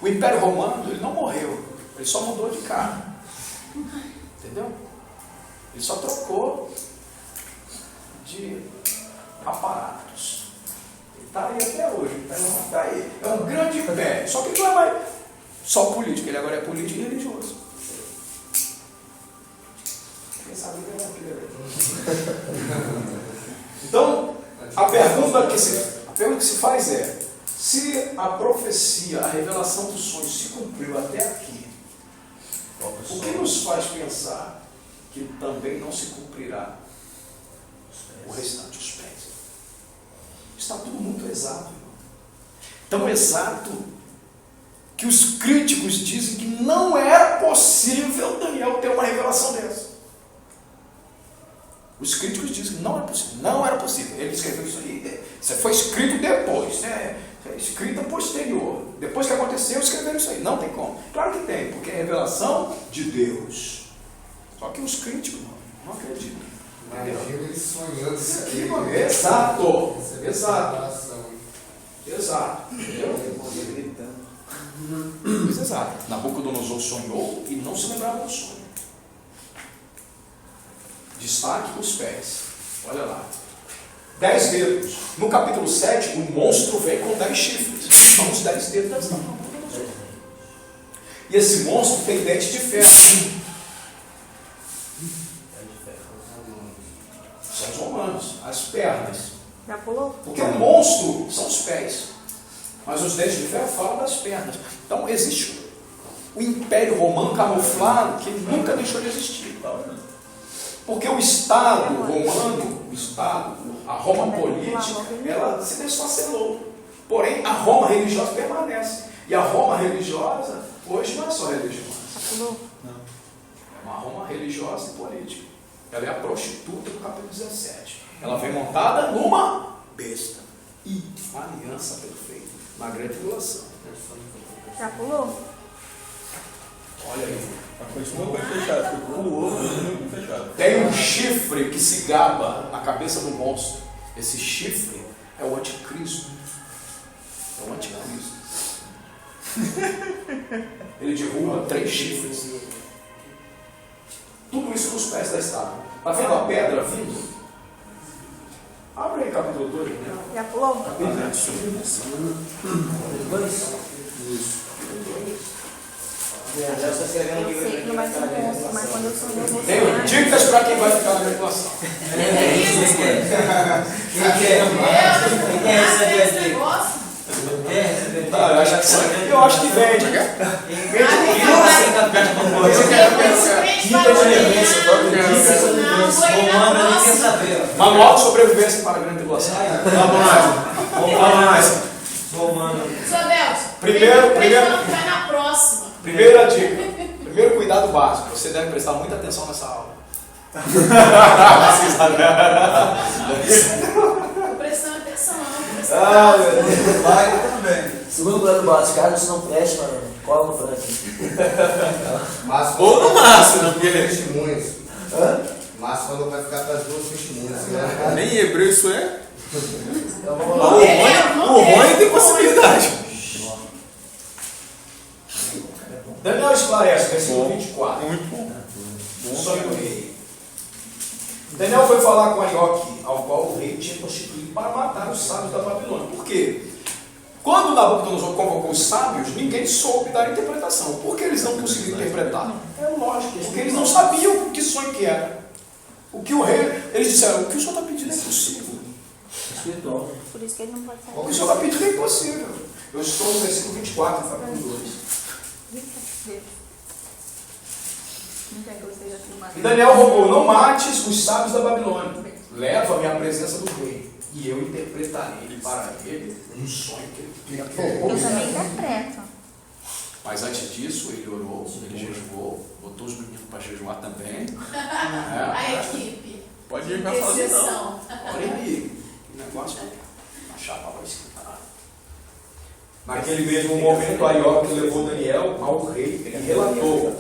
O Império Romano, ele não morreu. Ele só mudou de cara. Entendeu? Ele só trocou de aparatos. Ele está aí até hoje. O Império Romano está aí. É um grande império. Só que ele não é mais só político. Ele agora é político e religioso. Quem sabe que é Então, a pergunta que se faz é: se a profecia, a revelação dos sonhos se cumpriu até aqui, o que nos faz pensar que também não se cumprirá o restante, os pés? Está tudo muito exato, irmão. Tão exato que os críticos dizem que não era possível Daniel ter uma revelação dessa. Os críticos dizem que não era possível. Não era possível. Ele escreveu isso aí. Isso foi escrito depois, né? Escrita posterior. Depois que aconteceu, escreveram isso aí. Não tem como. Claro que tem, porque é revelação de Deus. Só que os críticos não acreditam. Imagina ele sonhando isso aqui. Exato. Exato. Entendeu? Exato. Nabucodonosor sonhou e não se lembrava do sonho. Destaque os pés. Olha lá. 10 dedos. No capítulo 7, o monstro vem com 10 chifres. São os 10 dedos da estátua. E esse monstro tem dente de ferro. São os romanos, as pernas. Já pulou? Porque o monstro são os pés. Mas os dentes de ferro falam das pernas. Então existe o Império Romano camuflado que nunca deixou de existir. Porque o Estado romano, a Roma política, ela se desfacelou. Porém, a Roma religiosa permanece. E a Roma religiosa, hoje não é só religiosa. É uma Roma religiosa e política. Ela é a prostituta do capítulo 17. Ela vem montada numa besta. E uma aliança perfeita. Na grande tribulação. Já pulou? Olha aí. Continua com ele fechado, ficou o ovo fechado. Tem um chifre que se gaba na cabeça do monstro. Esse chifre é o anticristo. É o anticristo. Ele derruba 3 chifres. Tudo isso nos pés da estátua. Está vendo a pedra vindo? Abre aí capítulo 2, né? Já pulou? Já está escrevendo Eu sei que não vai ser monstro, mas quando eu sonhei eu vou Tem sonhar. dicas para quem vai ficar na tribulação. Quem recebeu esse livro? Eu acho que vende. Manual de sobrevivência para a grande tribulação. Vamos mais. Primeira dica. Primeiro cuidado básico. Você deve prestar muita atenção nessa aula. Tô prestando atenção, Ah, meu Deus, vai também. Segundo plano básico, caso isso não preste, mano, cola no Franklin. Mas Ou no máximo, né? Porque testemunhas. Hã? Mas falou que vai ficar para as duas testemunhas. nem em hebreu isso é. Então vamos O lá. ruim tem possibilidade. Daniel esclarece, versículo 24. Muito bom. O sonho do rei. Daniel foi falar com Arioque, ao qual o rei tinha constituído para matar os sábios da Babilônia. Por quê? Quando Nabucodonosor convocou os sábios, ninguém soube dar interpretação. Por que eles não conseguiram interpretar? É lógico, porque eles não sabiam que sonho que era. O que o rei, eles disseram, o que o senhor está pedindo é impossível. Espiritual. Por isso que ele não pode sair. O que o senhor está pedindo é impossível. Eu estou no versículo 24, capítulo 2. E Daniel rogou, não mates os sábios da Babilônia. Leva-me à presença do rei, e eu interpretarei para ele um sonho que ele Eu também interpreto. Mas antes disso, ele orou, ele jejuou, botou os meninos para jejuar também. A equipe. Pode ir pra fazer não. Exceção. Olha aí, que negócio, a chapa vai esquentar. Naquele mesmo momento, Arioque levou Daniel ao rei e relatou: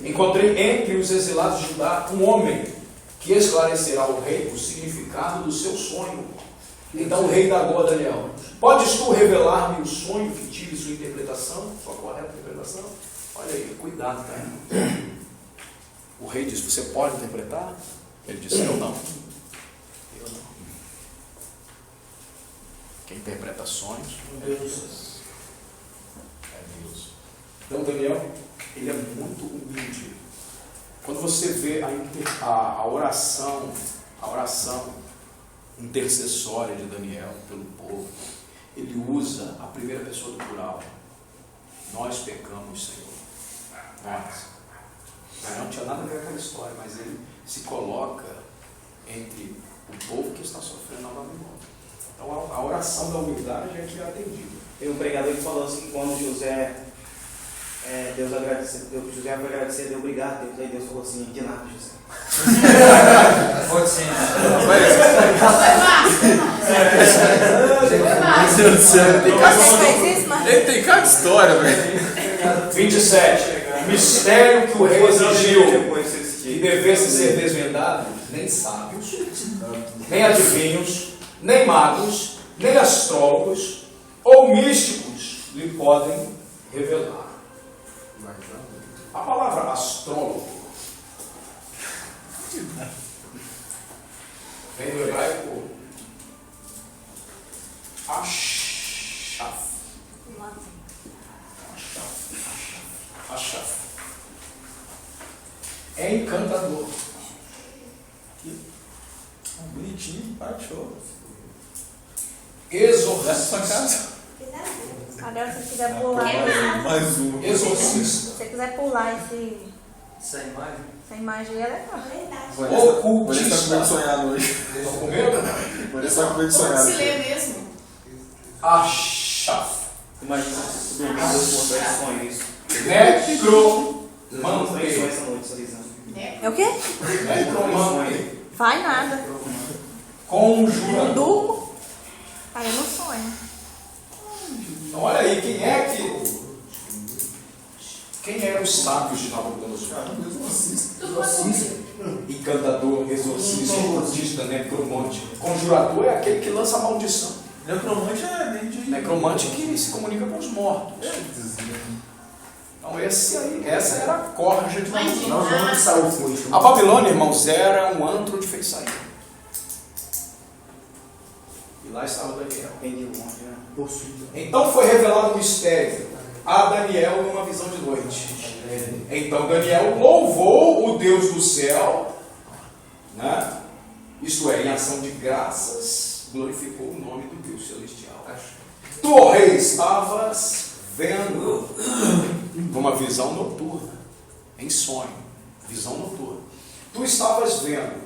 encontrei entre os exilados de Judá um homem que esclarecerá ao rei o significado do seu sonho. Então o rei indagou a Daniel: podes tu revelar-me o sonho que tive sua interpretação, sua correta interpretação? Olha aí, cuidado, tá? O rei disse: você pode interpretar? Ele disse: eu não. Eu não. Quem interpreta sonhos é Deus. Então Daniel, ele é muito humilde. Quando você vê a oração intercessória de Daniel pelo povo, ele usa a primeira pessoa do plural. Nós pecamos, Senhor. Nós. Não tinha nada a ver com aquela história, mas ele se coloca entre o povo que está sofrendo na Babilônia. Então a oração da humildade é que é atendida. Tem um pregador que falou assim, quando José José foi agradecer, deu obrigado, Deus. Aí Deus falou assim, de nada, José. Pode ser. Meu Deus do céu, ele tem cada história, velho. 27. Mistério que o rei exigiu que devesse ser desvendado, nem sábios, nem adivinhos, nem magos, nem astrólogos ou místicos lhe podem revelar. A palavra astrólogo vem do hebraico Ashaf. Ashaf. É encantador. Bonitinho, baixou. Exorcista. Agora, se você quiser pular, Mais um. Exorcista. se você quiser pular Essa imagem. essa imagem aí, é legal. Vou estar com medo de sonhar hoje. Estão com medo? Vou estar com medo de Como sonhar. se lê mesmo? Ashaf. Imagina se dormir, Deus mostrou esse sonho, isso. Necromante. Sonho essa noite, Sorizana. É o quê? Necromante. Vai nada. Não Conjurador. durmo. Aí eu não sonho. Então, olha aí, quem eram os sábios de Nabucodonosor? Encantador, exorcista, necromante. Conjurador é aquele que lança a maldição. Necromante é nem de. Necromante que se comunica com os mortos. Então essa era a corja de Nabucodonosor. A Babilônia, irmãos, era um antro de feitiçaria. E lá estava Daniel. Então foi revelado um mistério a Daniel numa visão de noite. Então Daniel louvou o Deus do céu, né? Isto é, em ação de graças, glorificou o nome do Deus celestial. Tu, ó rei, estavas vendo uma visão noturna, em sonho, visão noturna. Tu estavas vendo,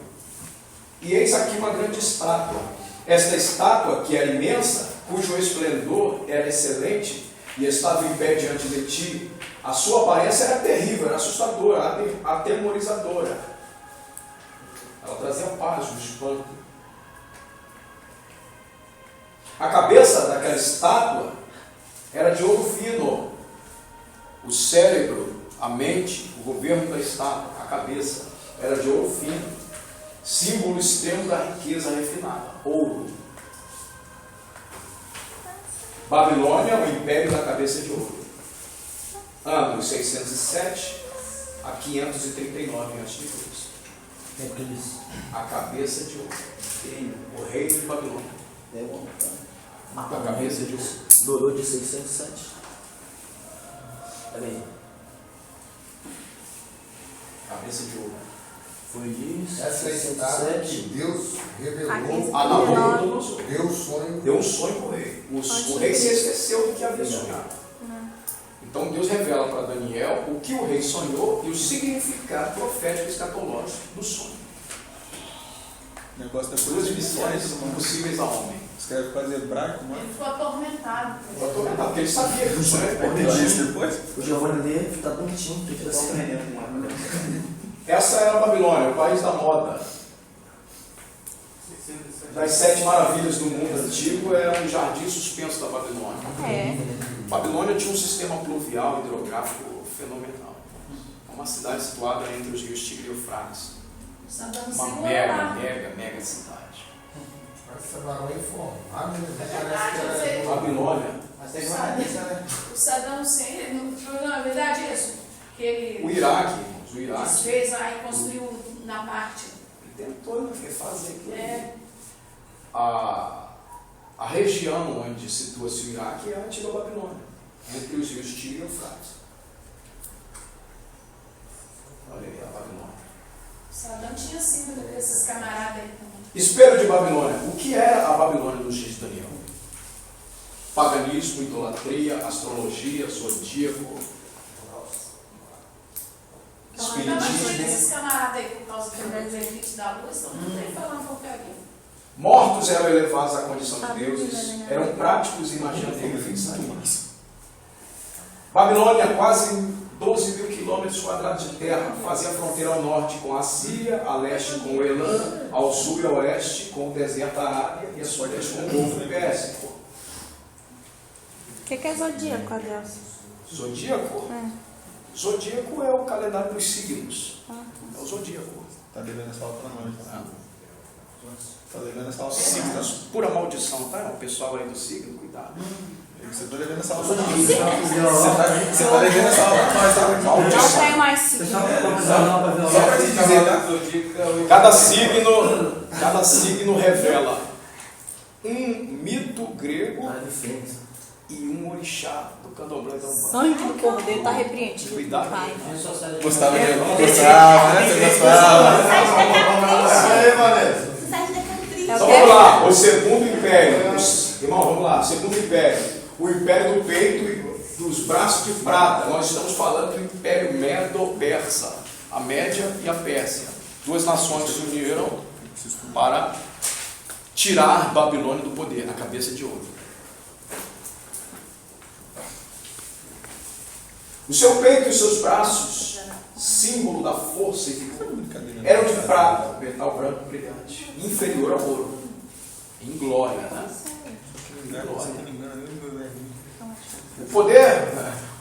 e eis aqui uma grande estátua. Esta estátua, que era imensa, cujo esplendor era excelente, e estava em pé diante de ti, a sua aparência era terrível, era assustadora, atemorizadora. Ela trazia paz, o espanto. A cabeça daquela estátua era de ouro fino. O cérebro, a mente, o governo da estátua, a cabeça, era de ouro fino. Símbolo extremo da riqueza refinada. Ouro. Babilônia, o império da cabeça de ouro. Ano 607 a 539 a.C. A cabeça de ouro. O rei de Babilônia. A cabeça de ouro. Durou de 607. Peraí. Cabeça de ouro. Foi isso. Essa é a estátua que Deus revelou. Ah, não, Deu um sonho. deu um sonho para o rei. O rei se esqueceu do que havia sonhado. Então Deus revela para Daniel o que o rei sonhou e o significado profético e escatológico do sonho. O negócio da Duas missões mano. impossíveis ao homem. Escreve quase hebraico, mano. Ele ficou atormentado. Eu estou vendo, porque ele sabia que o sonho era Entendi importante. isso depois? O Giovanni lê, tá bonitinho, fica assim. Essa era a Babilônia, o país da moda. Das 7 maravilhas do mundo antigo, era um jardim suspenso da Babilônia. Babilônia tinha um sistema pluvial hidrográfico fenomenal. Uma cidade situada entre os rios Tigre e Eufrates. Uma mega cidade. Essa varão é informada, parece que era Babilônia. O Saddam Hussein, na verdade é isso. Que ele O Iraque, irmãos, desfez aí, construiu na parte. ele tentou refazer aquilo. É, A região onde situa-se o Iraque é a antiga Babilônia, entre os rios Tigre e Eufrates. Olha aí a Babilônia. Saddam tinha símbolo desses camaradas aí também. Espelho de Babilônia. O que era a Babilônia dos dias de Daniel? Paganismo, idolatria, astrologia, zodíaco, Então, eu estava espiritismo. esses camaradas aí por causa do eclipse da luz, então não tem falando porcaria. Mortos eram elevados à condição de deuses, eram práticos e imaginadores de feitiçaria. Babilônia, quase 12 mil quilômetros quadrados de terra, fazia fronteira ao norte com a Síria, a leste com o Elã, ao sul e ao oeste com o deserto Arábia e a sudeste com o Golfo Pérsico. O que é zodíaco, Adeus? Zodíaco? Zodíaco é o calendário dos signos. É o zodíaco. Tá devendo essa aula pra nós. Ah. Tá devendo essa aula pra Signos, nós. pura maldição, tá? O pessoal aí do signo, cuidado. Você tá devendo essa aula pra nós. Você Você tá devendo essa aula pra nós, tá? Não Maldição. tem mais signo. Só pra te dizer, tá? Cada signo revela um mito grego e um orixá do candomblé da Umbanda. Sangue do cordeiro está repreendido. Cuidado. Pai. Gostava, né? Gostava, né? Você gostava. Aí, Vanessa. É Então o quê? vamos lá, o segundo império. Irmão, vamos lá, segundo império. O império do peito e dos braços de prata. Nós estamos falando do império Medo-Persa. A Média e a Pérsia. Duas nações se uniram para tirar Babilônia do poder, a cabeça de ouro. O seu peito e os seus braços, símbolo da força e vigor, eram de prata, metal branco brilhante, inferior ao ouro, em glória, né?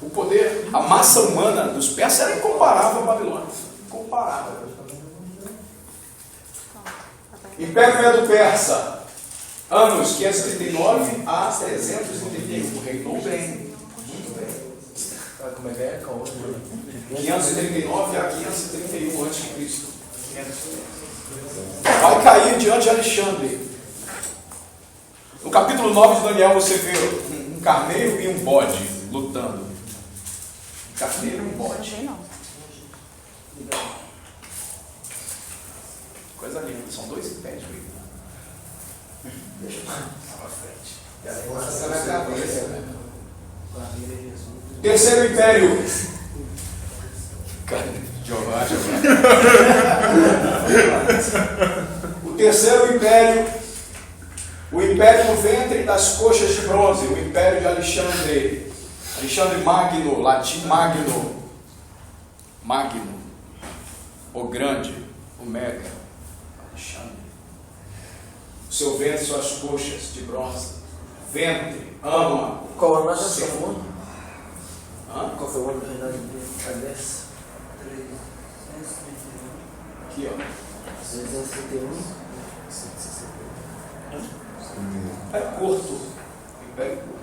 O poder, a massa humana dos persas era incomparável à Babilônia. Incomparável. Império Medo-Persa, anos 539 a 331. Reinou bem. Muito bem. Como é que é? 539 a 531 a.C. Vai cair diante de Alexandre. No capítulo 9 de Daniel você vê um carneiro e um bode lutando. Um carneiro e um bode. Coisa linda, são dois impérios. Deixa eu passar para frente. Força na cabeça, né? Terceiro império. O terceiro império, o império do ventre e das coxas de bronze, o império de Alexandre. Alexandre Magno, latim Magno. Magno, o grande, o mega. Alexandre. O seu ventre e suas coxas de bronze. ventre, ama. Qual ano nós Sim. nascemos? Hã? Qual foi o ano do reinado de Agnes? Aqui, ó. 331. É curto. Império curto.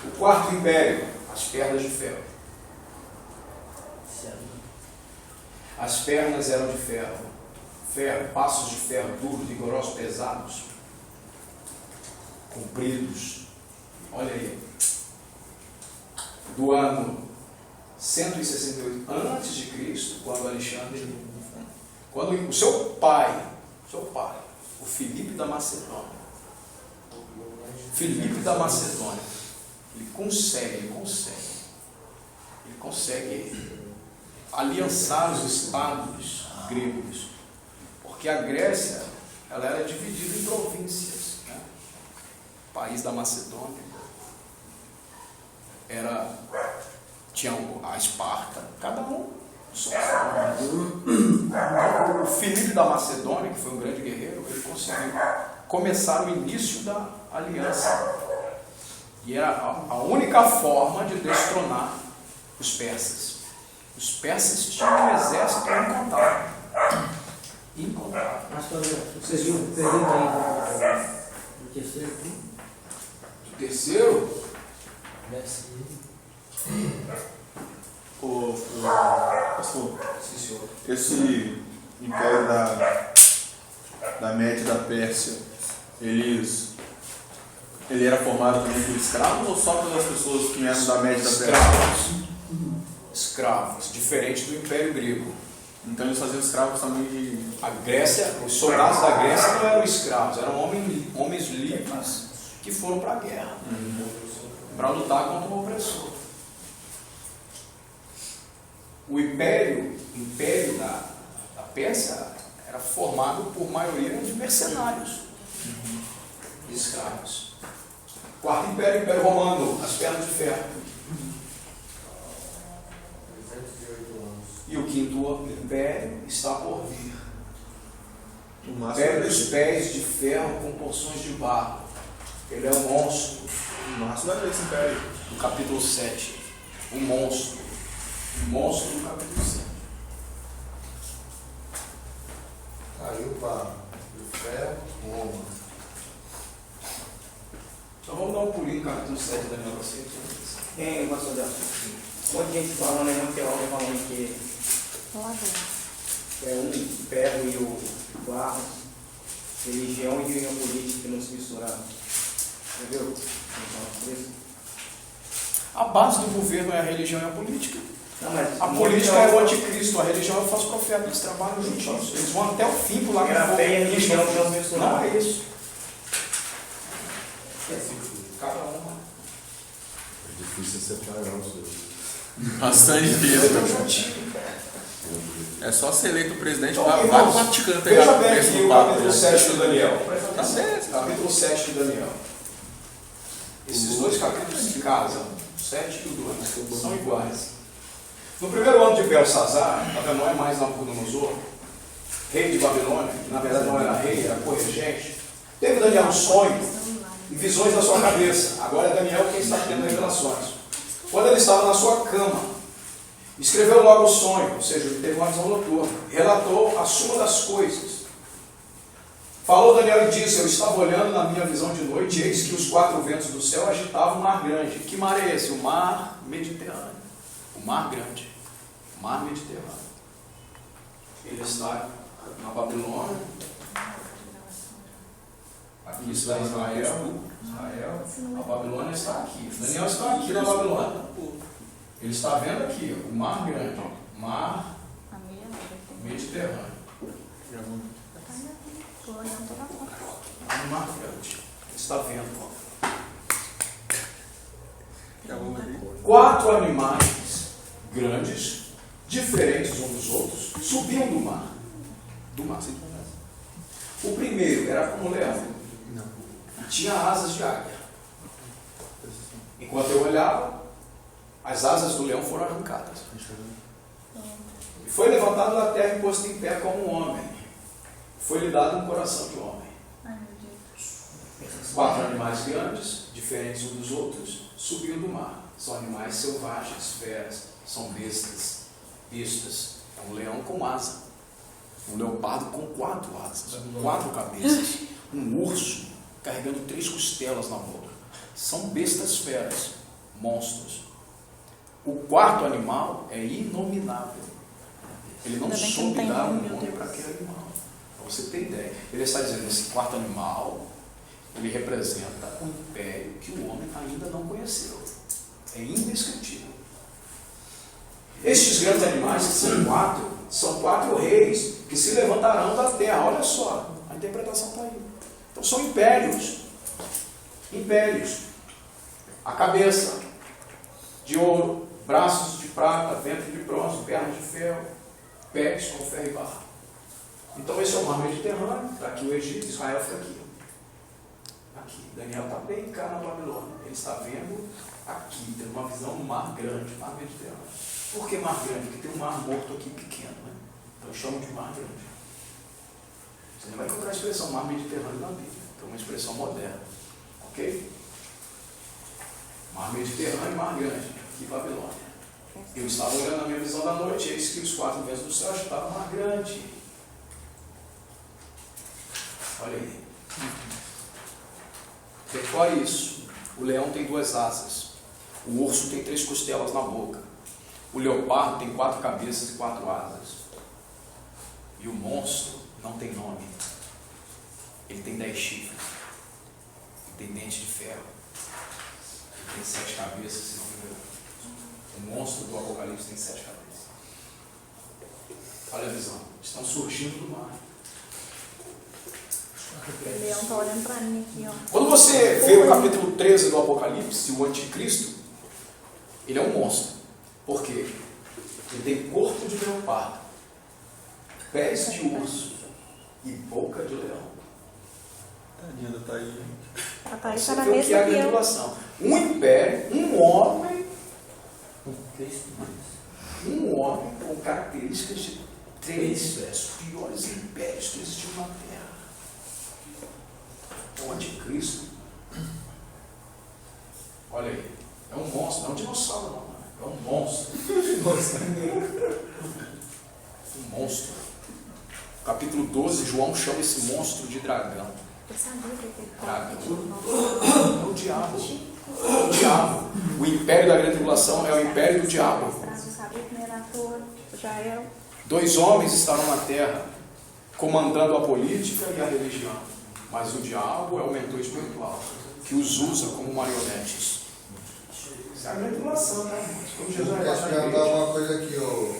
O quarto império, as pernas de ferro. As pernas eram de ferro. Ferro, passos de ferro duros, vigorosos, pesados, compridos. Olha aí. Do ano 168 a.C., quando Alexandre, quando o seu pai, o Filipe da Macedônia, ele consegue aliançar os estados gregos, porque a Grécia, ela era dividida em províncias, né? O país da Macedônia tinha a Esparta, cada um só. O Filipe da Macedônia, que foi um grande guerreiro, ele conseguiu começar o início da aliança. E era a única forma de destronar os persas. Os persas tinham um exército incontável. Mas vocês viram o período aí do terceiro? Do terceiro, Pastor, esse império da Média e da Pérsia, ele era formado também por escravos ou só pelas pessoas que eram da Média e da Pérsia? Escravos, diferente do Império Grego. Então eles faziam escravos também de... A Grécia, os soldados da Grécia não eram escravos, eram homens livres que foram para a guerra, para lutar contra o opressor. O império da Pérsia era formado por maioria de mercenários, de escravos. Quarto império, Império Romano, as pernas de ferro. E o quinto império está por vir. O império dos pés de ferro com porções de barro. Ele é um monstro. O máximo era esse império. No capítulo 7. Um monstro. Um monstro no capítulo 7. Caiu para o ferro, Roma. Então vamos dar um pulinho no capítulo 7 da minha você. Tem, pastor Delcio. Um monte de gente falando aí no teólogo falando que é o ferro e o barro, religião e união política que não se misturaram. Entendeu? A base do governo é a religião e a política. Não, mas A política é o anticristo, a religião é o falso profeta. Eles trabalham juntos. Eles vão até o fim pro lado do a fogo. fé e a religião que não se misturaram. Não é isso. Cada um. É difícil separar os dois. Bastante difícil. juntinho. É só ser eleito presidente, Então, vai irmãos, pro Vaticano veja pegar o bem preço aqui do o papo. capítulo 7 de Daniel. Tá certo. Capítulo 7 de Daniel. Esses dois capítulos se casam. O 7 e o 2 são iguais. No primeiro ano de Belsazar, não é mais Nabucodonosor, rei de Babilônia, que na verdade não era rei, era corregente, teve Daniel um sonho e visões na sua cabeça. Agora é Daniel quem está tendo revelações. Quando ele estava na sua cama, escreveu logo o sonho, ou seja, ele teve uma visão noturna, relatou a suma das coisas. Falou Daniel e disse: eu estava olhando na minha visão de noite, e eis que os quatro ventos do céu agitavam o mar grande. Que mar é esse? O mar Mediterrâneo. O mar grande. O mar Mediterrâneo. Ele está na Babilônia. Aqui está Israel. A Babilônia está aqui. Daniel está aqui na Babilônia. Ele está vendo aqui, o mar grande. Mar Mediterrâneo. O mar grande. Ele está vendo. Quatro animais grandes, diferentes uns dos outros, subiam do mar. Do mar. O primeiro era como um leão. E tinha asas de águia. Enquanto eu olhava, as asas do leão foram arrancadas. E foi levantado da terra e posto em pé como um homem. Foi-lhe dado um coração de homem. 4 animais grandes, diferentes uns dos outros, subiam do mar. São animais selvagens, feras, são bestas. É um leão com asa. Um leopardo com 4 asas, 4 cabeças. Um urso carregando 3 costelas na boca. São bestas feras, monstros. O 4º animal é inominável. Ele não soube dar um nome para aquele animal. Para você ter ideia. Ele está dizendo, esse 4º animal, ele representa um império que o homem ainda não conheceu. É indescritível. Estes grandes animais, que são 4 reis que se levantarão da terra. Olha só, a interpretação está aí. Então são impérios. Impérios. A cabeça de ouro, braços de prata, ventre de bronze, pernas de ferro, pés com ferro e barro. Então esse é o mar Mediterrâneo, está aqui o Egito, Israel fica aqui. Aqui, Daniel está bem cá na Babilônia. Ele está vendo aqui, tendo uma visão do mar grande, mar Mediterrâneo. Por que mar grande? Porque tem um mar morto aqui pequeno, né? Então chamam de mar grande. Você não vai encontrar a expressão mar Mediterrâneo na Bíblia, que é uma expressão moderna. Ok? Mar Mediterrâneo e mar grande, aqui Babilônia. Eu estava olhando na minha visão da noite, e eis que os 4 ventos do céu estavam mar grande. Olha aí. Decore isso. O leão tem 2 asas. O urso tem 3 costelas na boca. O leopardo tem 4 cabeças e 4 asas. E o monstro não tem nome. Ele tem 10 chifres. Ele tem dente de ferro. Ele tem 7 cabeças, se não me engano. O monstro do Apocalipse tem 7 cabeças. Olha a visão. Estão surgindo do mar. O leão está olhando para mim aqui, ó. Quando você vê o capítulo 13 do Apocalipse, o anticristo, ele é um monstro. Por quê? Ele tem corpo de leopardo, pés de urso e boca de leão. Tadinha da Thaís. A Thaís Você está na vê o que é a mesma que eu. tribulação. Um império, um homem com características de 3 dos piores impérios que existiam na Terra. O anticristo, olha aí, é um monstro, não é um dinossauro não, é um monstro. Um monstro. Capítulo 12, João chama esse monstro de dragão. Eu sabia que ele Dragão. É o diabo. É o diabo. O império da grande tribulação é o império do diabo. Eu sabia que não era à toa, já era. 2 homens estarão na terra, comandando a política e a religião. Mas o diabo é o mentor espiritual, que os usa como marionetes. Isso é a grande tribulação, né? Como Jesus vai Quero passar perguntar uma coisa aqui, ô.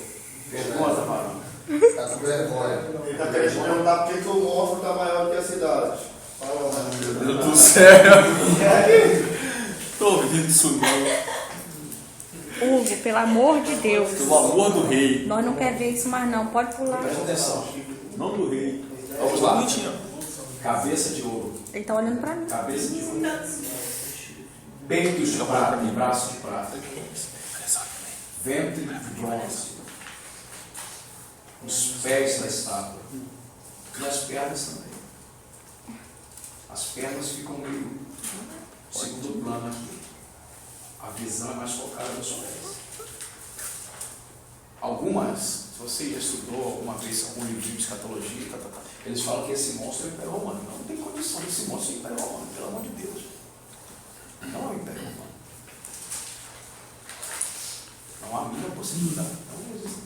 Pergunta, varão. Tá com vergonha. Ele está querendo perguntar por que o monstro está maior que a cidade. Fala, Meu Deus do céu. Tô ouvindo isso não. Hugo, pelo amor de Deus. Pelo amor do rei. Nós não queremos ver isso mais não. Pode pular. Presta atenção. Não do rei. Vamos lá. Cabeça de ouro. Ele está olhando para mim. Cabeça de ouro. Peitos de prata e braços de prata. Ventre de bronze. Os pés da estátua. E as pernas também. As pernas ficam meio segundo plano aqui. A visão é mais focada nos pés. Algumas, se você já estudou alguma vez algum livro de escatologia, eles falam que esse monstro é o Império Romano. Não tem condição desse monstro ser o Império Romano, pelo amor de Deus. Não é o Império Romano. Não há mínima possibilidade. Então,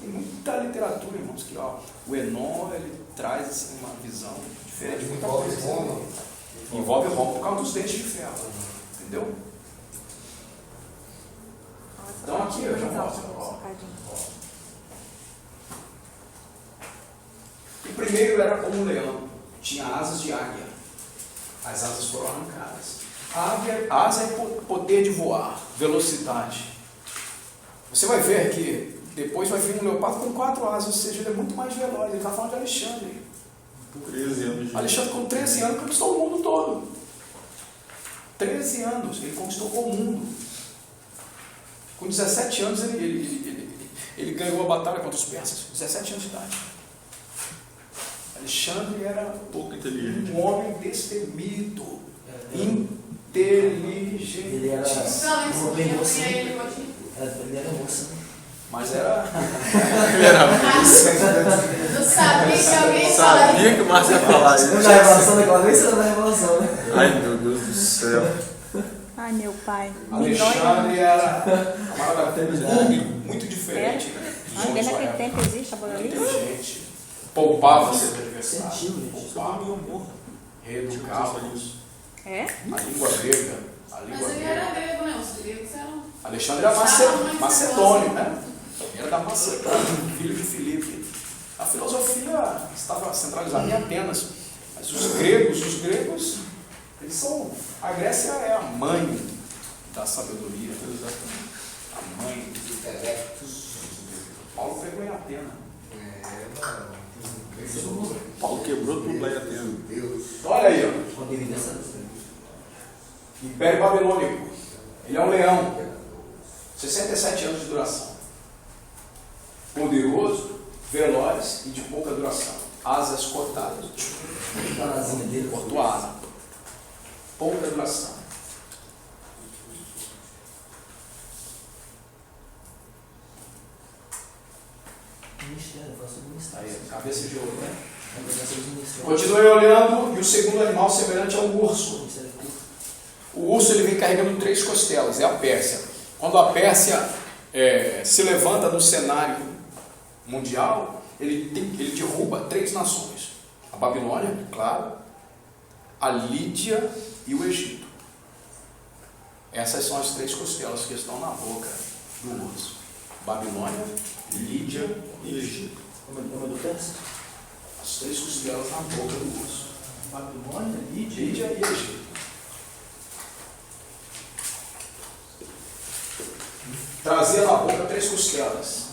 tem muita literatura, irmãos, que ó, o Enon ele traz assim, uma visão diferente de muita coisa. Envolve Roma por causa dos dentes de ferro. Entendeu? Então aqui eu já mostro. O primeiro era como um leão, tinha asas de águia. As asas foram arrancadas. A asa é poder de voar, velocidade. Você vai ver que depois vai vir um leopardo com 4 asas, ou seja, ele é muito mais veloz. Ele está falando de Alexandre. 13 anos. Alexandre com 13 anos conquistou o mundo todo. 13 anos, ele conquistou o mundo. Com 17 anos ele Ele ganhou a batalha contra os persas, 17 anos de idade. Alexandre era Pouco inteligente. um homem destemido, Ele era inteligente. bem moço. Ele era moço. Mas era. Eu sabia que alguém Sabia que o Márcio ia falar isso. Na revelação daquela vez, você não na revelação, né? Ai, meu Deus do céu. Ai, meu pai. Alexandre era muito diferente. Até naquele tempo existe a bola livre? Inteligente. Poupava seus adversários. Sentiu, gente. Poupava. Reeducava. É? A língua grega. Mas ele era grego, né? Os gregos eram. Alexandre era macedônio, né? Era da Macedônia, filho de Filipe. A filosofia estava centralizada em Atenas. Mas os gregos, eles são. A Grécia é a mãe da sabedoria. A mãe dos intelectos. Paulo pegou em Atenas. Paulo quebrou tudo lá em Atenas. Olha aí, ó. Império Babilônico. Ele é um leão. 67 anos de duração. Poderoso, veloz e de pouca duração. Asas cortadas. A asinha dele. Cortou a asa. Pouca duração. Ministério, eu faço ministério. Aí, cabeça de ouro, né? Ministério. Continuei olhando e o segundo animal semelhante a um urso. O urso ele vem carregando 3 costelas, é a Pérsia. Quando a Pérsia se levanta no cenário mundial, ele derruba 3 nações. A Babilônia, claro, a Lídia e o Egito. Essas são as 3 costelas que estão na boca do urso. Babilônia, Lídia e Egito. Como é o nome do Pérsia? As 3 costelas na boca do urso. Babilônia, Lídia. Lídia e Egito. Trazia na boca 3 costelas.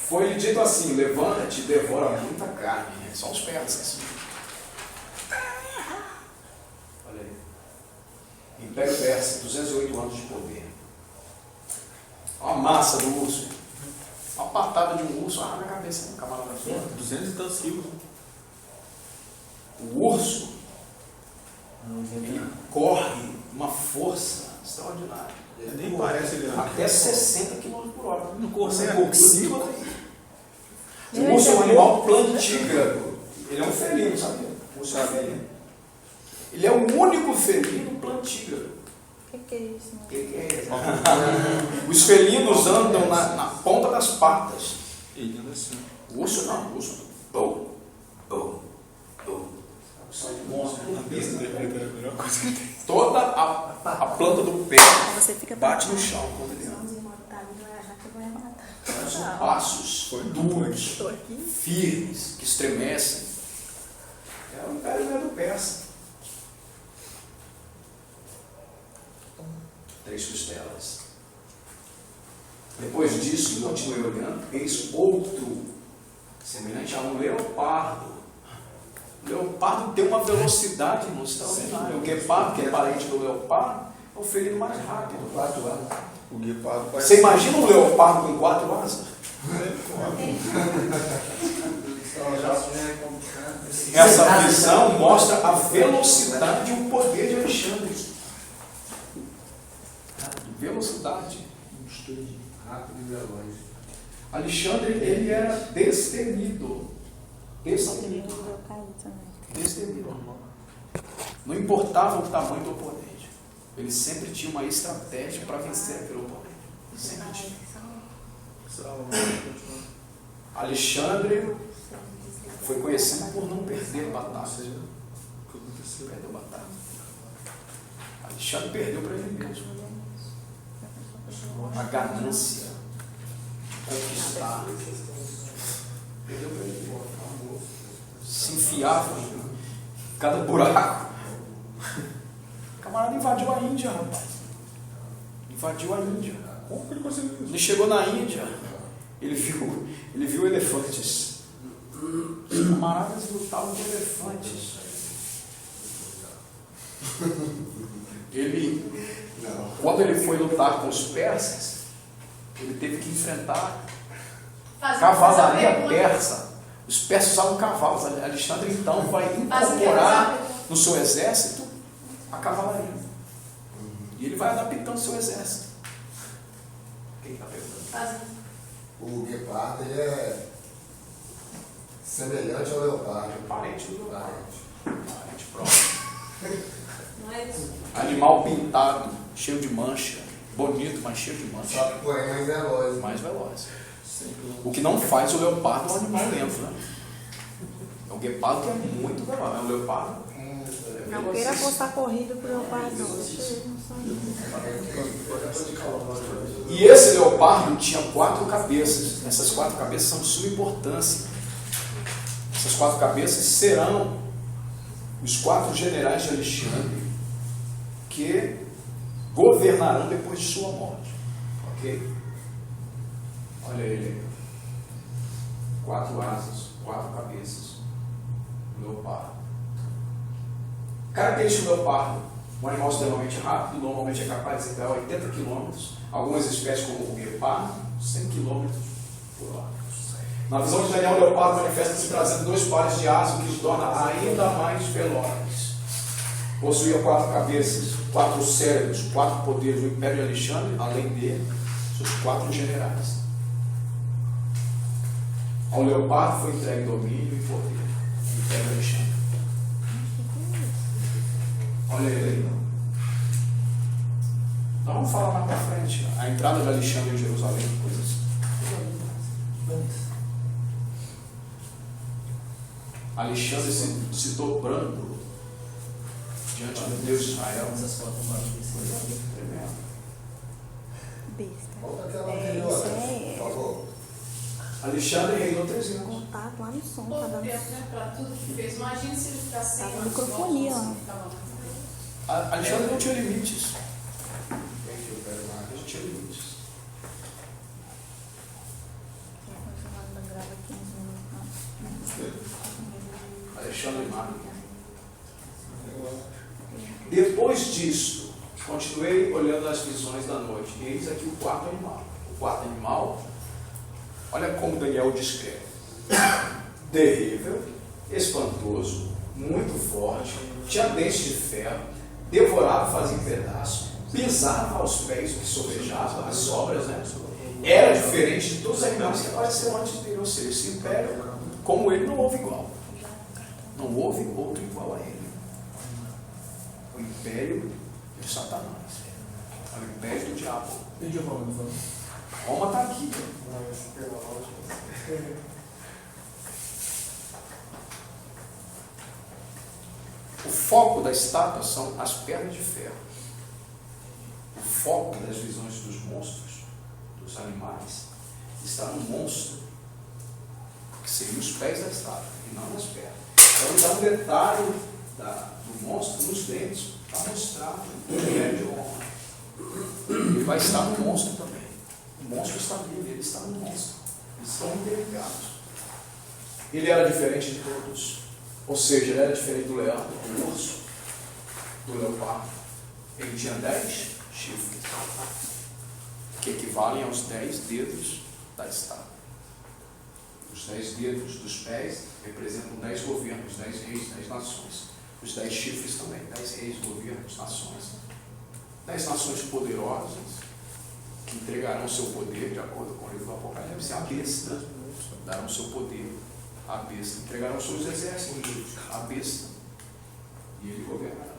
Foi-lhe dito assim: levanta-te e devora muita carne. São os persas. Olha aí. Império Persa, 208 anos de poder. Olha a massa do urso. Uma patada de um urso na cabeça, né? Camarada fora. 200 e tantos quilos. O urso, ele corre uma força extraordinária. Nem parece ele. Até 60 km por hora. Não corre Você nem cima daí. O urso é um animal plantígrado. Ele é um felino, sabe? O urso é um felino. Ele é o único felino plantígrado. O que é isso? O que é isso? Os felinos andam na ponta das patas. Ele anda assim. O urso não. O urso. São monstros. Toda a planta do pé Você fica bate no chão quando ele anda. São passos duros, firmes, que estremecem. É o Império Medo-Persa. 3 costelas. Depois disso, continuei olhando, eis outro, semelhante a um leopardo. O leopardo tem uma velocidade extraordinária. O guepardo, que é parente do leopardo, é o felino mais rápido. 4 anos. O guepardo parece. Você imagina um leopardo com 4 asas? Essa visão mostra a velocidade e o poder de Alexandre. Velocidade. Rápido e veloz. Alexandre, ele era destemido. Destemido. Não importava o tamanho do oponente. Ele sempre tinha uma estratégia para vencer aquele oponente. Sempre tinha. Alexandre foi conhecido por não perder batalhas. Perdeu batalha. Alexandre perdeu para ele mesmo. A ganância, conquistar. Perdeu para ele mesmo. Se enfiava em cada buraco. O camarada invadiu a Índia, rapaz. Invadiu a Índia. Como que ele conseguiu isso? Ele chegou na Índia, ele viu elefantes. Os camaradas lutavam com elefantes. Quando ele foi lutar com os persas, ele teve que enfrentar Cavalaria persa. Os persas usavam cavalos. Alexandre, então, vai incorporar no seu exército a cavalaria. E ele vai adaptando o seu exército. Quem está perguntando? O guepardo, ele é semelhante ao leopardo. Parente do leopardo. Parente próximo. Não é isso? Animal pintado, cheio de mancha. Bonito, mas cheio de mancha. Só que, porém, mais veloz. Mais veloz. O que não faz o leopardo é um animal lento, né? É o guepardo que é muito veloz. É o leopardo. Não queira apostar corrida pro leopardo. E esse leopardo tinha 4 cabeças. Essas 4 cabeças são de suma importância. Essas 4 cabeças serão os 4 generais de Alexandre que governarão depois de sua morte. Ok? Olha ele aí. 4 asas, 4 cabeças. Leopardo. Característica do leopardo: um animal extremamente rápido, normalmente é capaz de ir a 80 km. Algumas espécies, como o guepardo, 100 km por hora. Na visão de Daniel, o leopardo manifesta-se trazendo 2 pares de asas, o que os torna ainda mais velozes. Possuía 4 cabeças, 4 cérebros, 4 poderes do Império de Alexandre, além dele, seus 4 generais. Ao leopardo foi entregue domínio e poder do Império de Alexandre. Olha ele aí. Então vamos falar mais para frente. A entrada de Alexandre em Jerusalém, coisas assim. Alexandre se dobrando diante do Deus de Israel. Tremendo. Besta. Volta aquela anterior, por favor. Alexandre reinou 13 anos. Contato lá no som, tá Todo dando. tempo, né? Pra tudo que fez. Imagina se ele ficasse sem Tava microfonia, ó. Alexandre não tinha limites. Não tinha limites. Alexandre Magno. Depois disto, continuei olhando as visões da noite. E eis aqui o 4º animal. O 4º animal, olha como Daniel descreve: terrível, espantoso, muito forte, tinha dentes de ferro, devorava, fazia em pedaços, pisava aos pés o que sobejava, as sobras, né? Era diferente de todos os animais que apareceram antes dele. Ou seja, esse império, como ele, não houve igual. Não houve outro igual a ele. O império de Satanás. O império do diabo. Entendi o Roma, não Roma está aqui. O foco da estátua são as pernas de ferro. O foco das visões dos monstros, dos animais, está no monstro, que seriam os pés da estátua, e não nas pernas. Então, dá um detalhe do monstro nos dentes, para mostrar o império de Roma. Ele vai estar no monstro também. O monstro está nele, ele está no monstro. Eles estão interligados. Ele era diferente de todos. Ou seja, ele era diferente do leão, do urso, do leopardo. Ele tinha 10 chifres, que equivalem aos 10 dedos da estátua. Os 10 dedos dos pés representam 10 governos, 10 reis, 10 nações. Os 10 chifres também, 10 reis, governos, nações. 10 nações poderosas que entregarão seu poder, de acordo com o livro do Apocalipse, à besta. Darão seu poder à besta. Entregarão seus exércitos à besta. E ele governará.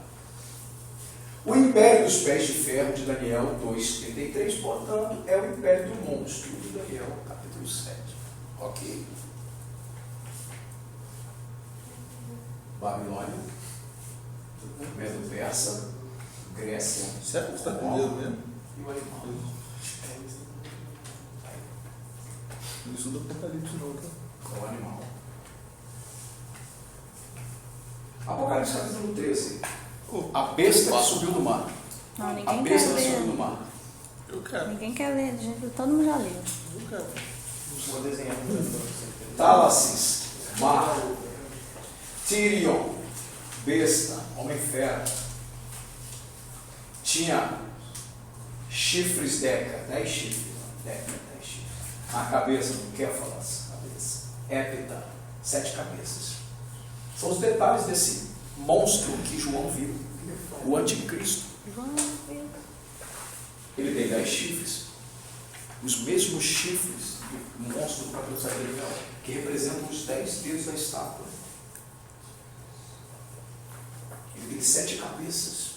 O império dos pés de ferro de Daniel 2,33, portanto, é o império do monstro de Daniel, capítulo 7. Ok? Babilônia, Medo-Persa, Grécia. Será que você está com medo mesmo? E o animal. Isso do Apocalipse não, tá? O animal. Apocalipse capítulo 13. A besta que subiu do mar. Não, A ninguém quer besta que subiu do ler. mar. Eu quero. Ninguém quer ler, gente. Todo mundo já leu. Eu quero. Vou desenhar. Tálasis, mar. Tirion, besta, homem-fera. Tinha chifres Deca, 10 chifres. Deca, 10 chifres. A cabeça, não quer falar cabeça. Hépita, 7 cabeças. São os detalhes desse monstro que João viu. O anticristo. Ele tem 10 chifres. Os mesmos chifres do monstro do capítulo 7 de Daniel, que representam os 10 dedos da estátua. Ele tem 7 cabeças.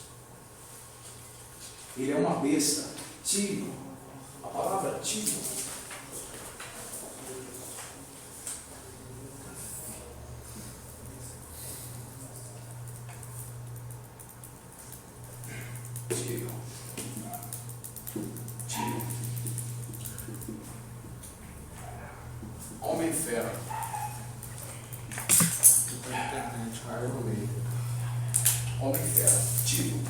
Ele é uma besta. Tiro. A palavra tiro. Tiro. Tiro. Homem fera. Homem fera. Tiro.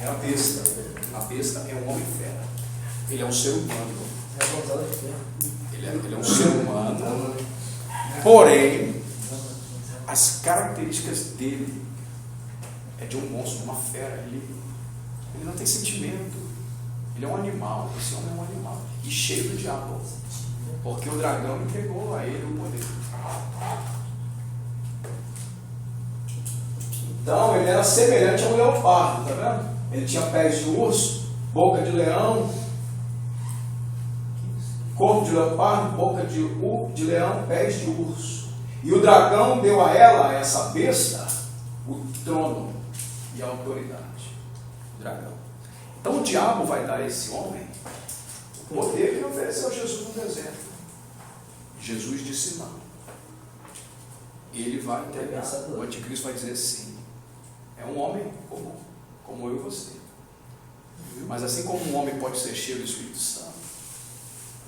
É a besta. A besta é um homem fera. Ele é um ser humano. Ele é um ser humano. Porém, as características dele é de um monstro, uma fera. Ele não tem sentimento. Ele é um animal. Esse homem é um animal. E cheio do diabo. Porque o dragão entregou a ele o poder. Então, ele era semelhante a um leopardo, tá vendo? Ele tinha pés de urso, boca de leão, corpo de leopardo, boca de leão, pés de urso. E o dragão deu a ela, a essa besta, o trono e a autoridade. O dragão. Então o diabo vai dar a esse homem o poder que ele ofereceu a Jesus no deserto. Jesus disse não. Ele vai entregar. O anticristo vai dizer sim. É um homem comum, como eu e você. Mas assim como um homem pode ser cheio do Espírito Santo,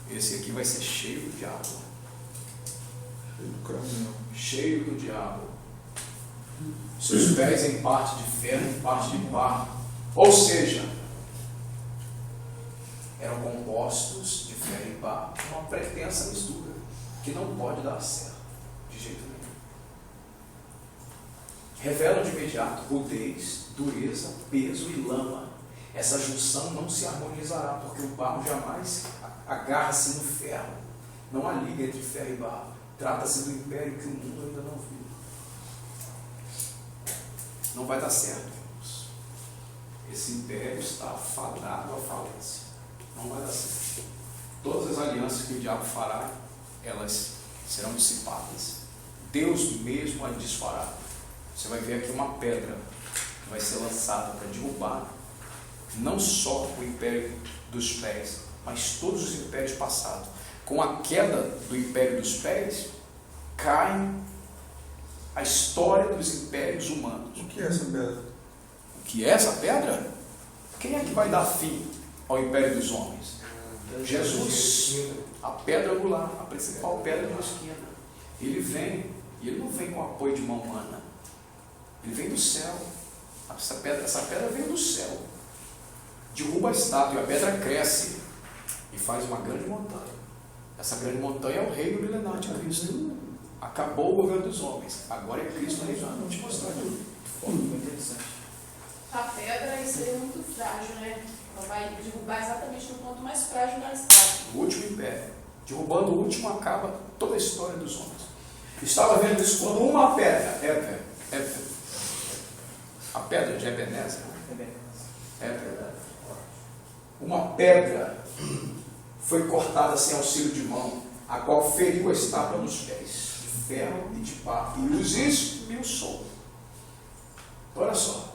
esse aqui vai ser cheio do diabo. Cheio do diabo. Seus pés em parte de ferro, em parte de barro. Ou seja, eram compostos de ferro e barro. Uma pretensa mistura que não pode dar certo de jeito nenhum. Revelam de imediato rudez, dureza, peso e lama. Essa junção não se harmonizará, porque o barro jamais agarra-se no ferro. Não há liga entre ferro e barro. Trata-se do império que o mundo ainda não viu. Não vai dar certo, irmãos. Esse império está fadado à falência. Não vai dar certo. Todas as alianças que o diabo fará, elas serão dissipadas. Deus mesmo a desfará. Você vai ver aqui uma pedra que vai ser lançada para derrubar não só o império dos pés, mas todos os impérios passados. Com a queda do império dos pés, cai a história dos impérios humanos. O que é essa pedra? O que é essa pedra? Quem é que vai dar fim ao império dos homens? Jesus, a pedra angular, a principal pedra da esquina. Ele vem, e ele não vem com apoio de mão humana. Ele vem do céu. Essa pedra vem do céu. Derruba a estátua e a pedra cresce e faz uma grande montanha. Essa grande montanha é o reino milenar de Cristo. Acabou o governo dos homens. Agora é Cristo reinando. Vou te mostrar tudo. Muito interessante. A pedra seria muito frágil, né? Ela vai derrubar exatamente no ponto mais frágil da estátua. O último império. Derrubando o último, acaba toda a história dos homens. Estava vendo isso quando uma pedra, a pedra de Ebenezer, uma pedra foi cortada sem auxílio de mão, a qual feriu a estátua nos pés, de ferro e de pá, e os esmiuçou. Olha só,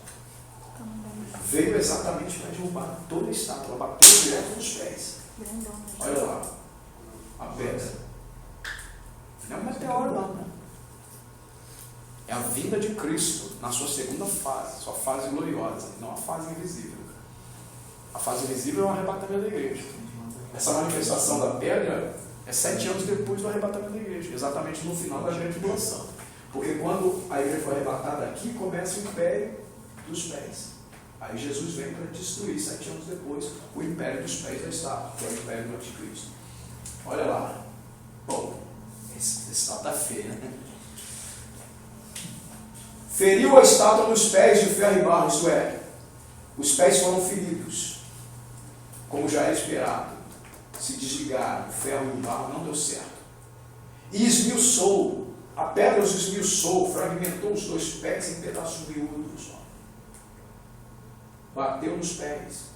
veio exatamente para derrubar toda a estátua, ela bateu direto nos pés. Olha lá, a pedra. Não é um meteoro, não, né? É a vinda de Cristo na sua segunda fase, sua fase gloriosa, não a fase invisível. A fase invisível é o arrebatamento da igreja. Essa manifestação da pedra é 7 anos depois do arrebatamento da igreja, exatamente no final da grande tribulação. Porque quando a igreja foi arrebatada aqui, começa o império dos pés. Aí Jesus vem para destruir, 7 anos depois, o império dos pés da estátua, que é o império do anticristo. Olha lá. Bom, esse estátua está feia, né? Feriu a estátua nos pés de ferro e barro, isto é, os pés foram feridos, como já era esperado. se desligaram, o ferro e o barro não deu certo. E esmiuçou, a pedra os esmiuçou, fragmentou os 2 pés em pedaços miúdos. Bateu nos pés,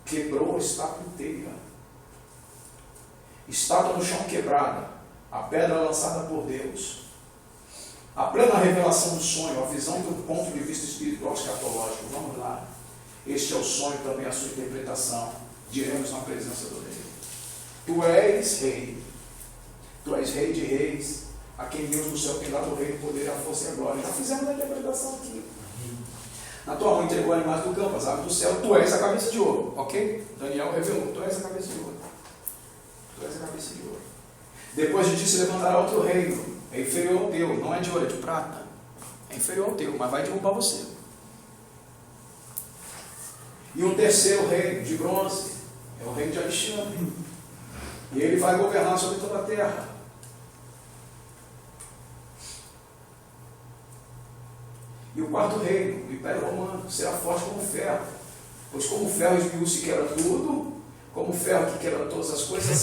quebrou a estátua inteira. Estátua no chão quebrada, a pedra lançada por Deus. A plena revelação do sonho, a visão do ponto de vista espiritual escatológico. Vamos lá. Este é o sonho, também a sua interpretação. Diremos na presença do Rei. Tu és Rei. Tu és Rei de reis, a quem Deus no céu tem dado o reino, o poder, a força e a glória. Já fizemos a interpretação aqui. Na tua mão entregou animais do campo, as aves do céu. Tu és a cabeça de ouro. Ok? Daniel revelou. Tu és a cabeça de ouro. Tu és a cabeça de ouro. Depois de ti se levantará outro reino. É inferior ao teu, não é de ouro, é de prata. É inferior ao teu, mas vai derrubar você. E um terceiro reino, de bronze, é o reino de Alexandre. E ele vai governar sobre toda a terra. E o quarto reino, o Império Romano, será forte como ferro. Pois como o ferro esmiuça e quebra tudo, como o ferro que quebra todas as coisas,